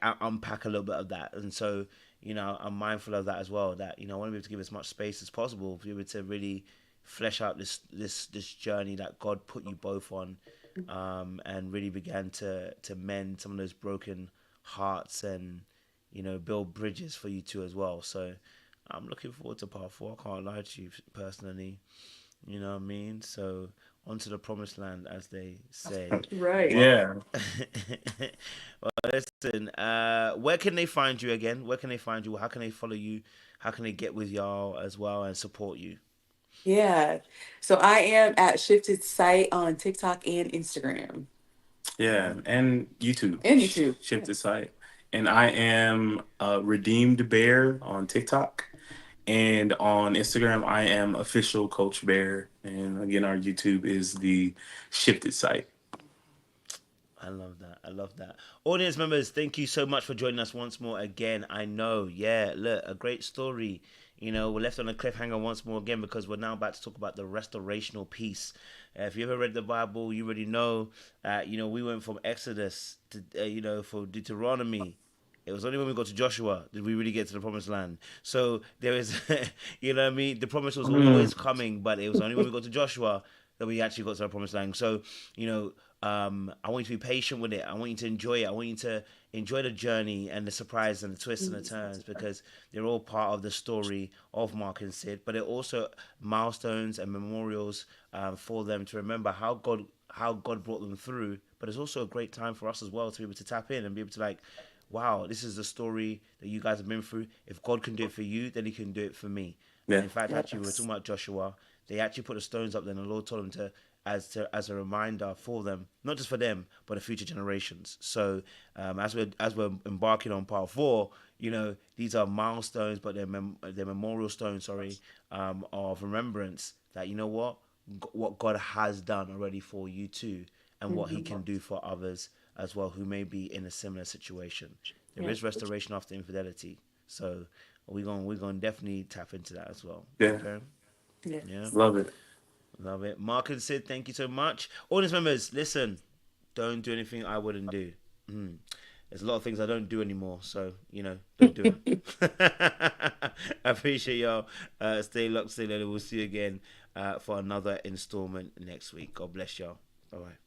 unpack a little bit of that. And so, you know, I'm mindful of that as well, that, you know, I want to be able to give as much space as possible for you to really flesh out this journey that God put you both on, and really began to mend some of those broken hearts and, you know, build bridges for you two as well. So I'm looking forward to part four. I can't lie to you personally. You know what I mean? So onto the promised land, as they say. Right. Yeah. Well, listen. Where can they find you again? Where can they find you? How can they follow you? How can they get with y'all as well and support you? Yeah. So I am at Shifted Site on TikTok and Instagram. Yeah. And YouTube. And YouTube. Shift the site. And I am Redeemed Bear on TikTok. And on Instagram, I am official Coach Bear. And again, our YouTube is the Shifted site. I love that. I love that. Audience members, thank you so much for joining us once more again. I know, yeah, look, a great story. You know, we're left on a cliffhanger once more again because we're now about to talk about the restorational piece. If you ever read the Bible, you already know, you know, we went from Exodus to, you know, for Deuteronomy. It was only when we got to Joshua did we really get to the promised land. So there is, you know what I mean? The promise was always coming, but it was only when we got to Joshua that we actually got to our promised land. So, you know, I want you to be patient with it. I want you to enjoy it. I want you to enjoy the journey and the surprise and the twists and the turns because they're all part of the story of Mark and Sid. But they're also milestones and memorials for them to remember how God brought them through. But it's also a great time for us as well to be able to tap in and be able to like, wow, this is the story that you guys have been through. If God can do it for you, then He can do it for me. Yeah. And in fact, actually, we were talking about Joshua. They actually put the stones up there, and the Lord told them as a reminder for them, not just for them, but the future generations. So as we're embarking on part four, you know, these are milestones, but they're memorial stones, of remembrance that, you know what God has done already for you too, and what He can do for others as well who may be in a similar situation. There is restoration after infidelity, so we're gonna definitely tap into that as well. Yeah. Okay? Yeah. Love it. Love it. Mark and Sid, thank you so much. Audience members, listen, don't do anything I wouldn't do. There's a lot of things I don't do anymore, so, you know, don't do them. I appreciate y'all. Stay locked, stay loaded. We'll see you again for another installment next week. God bless y'all. Bye-bye.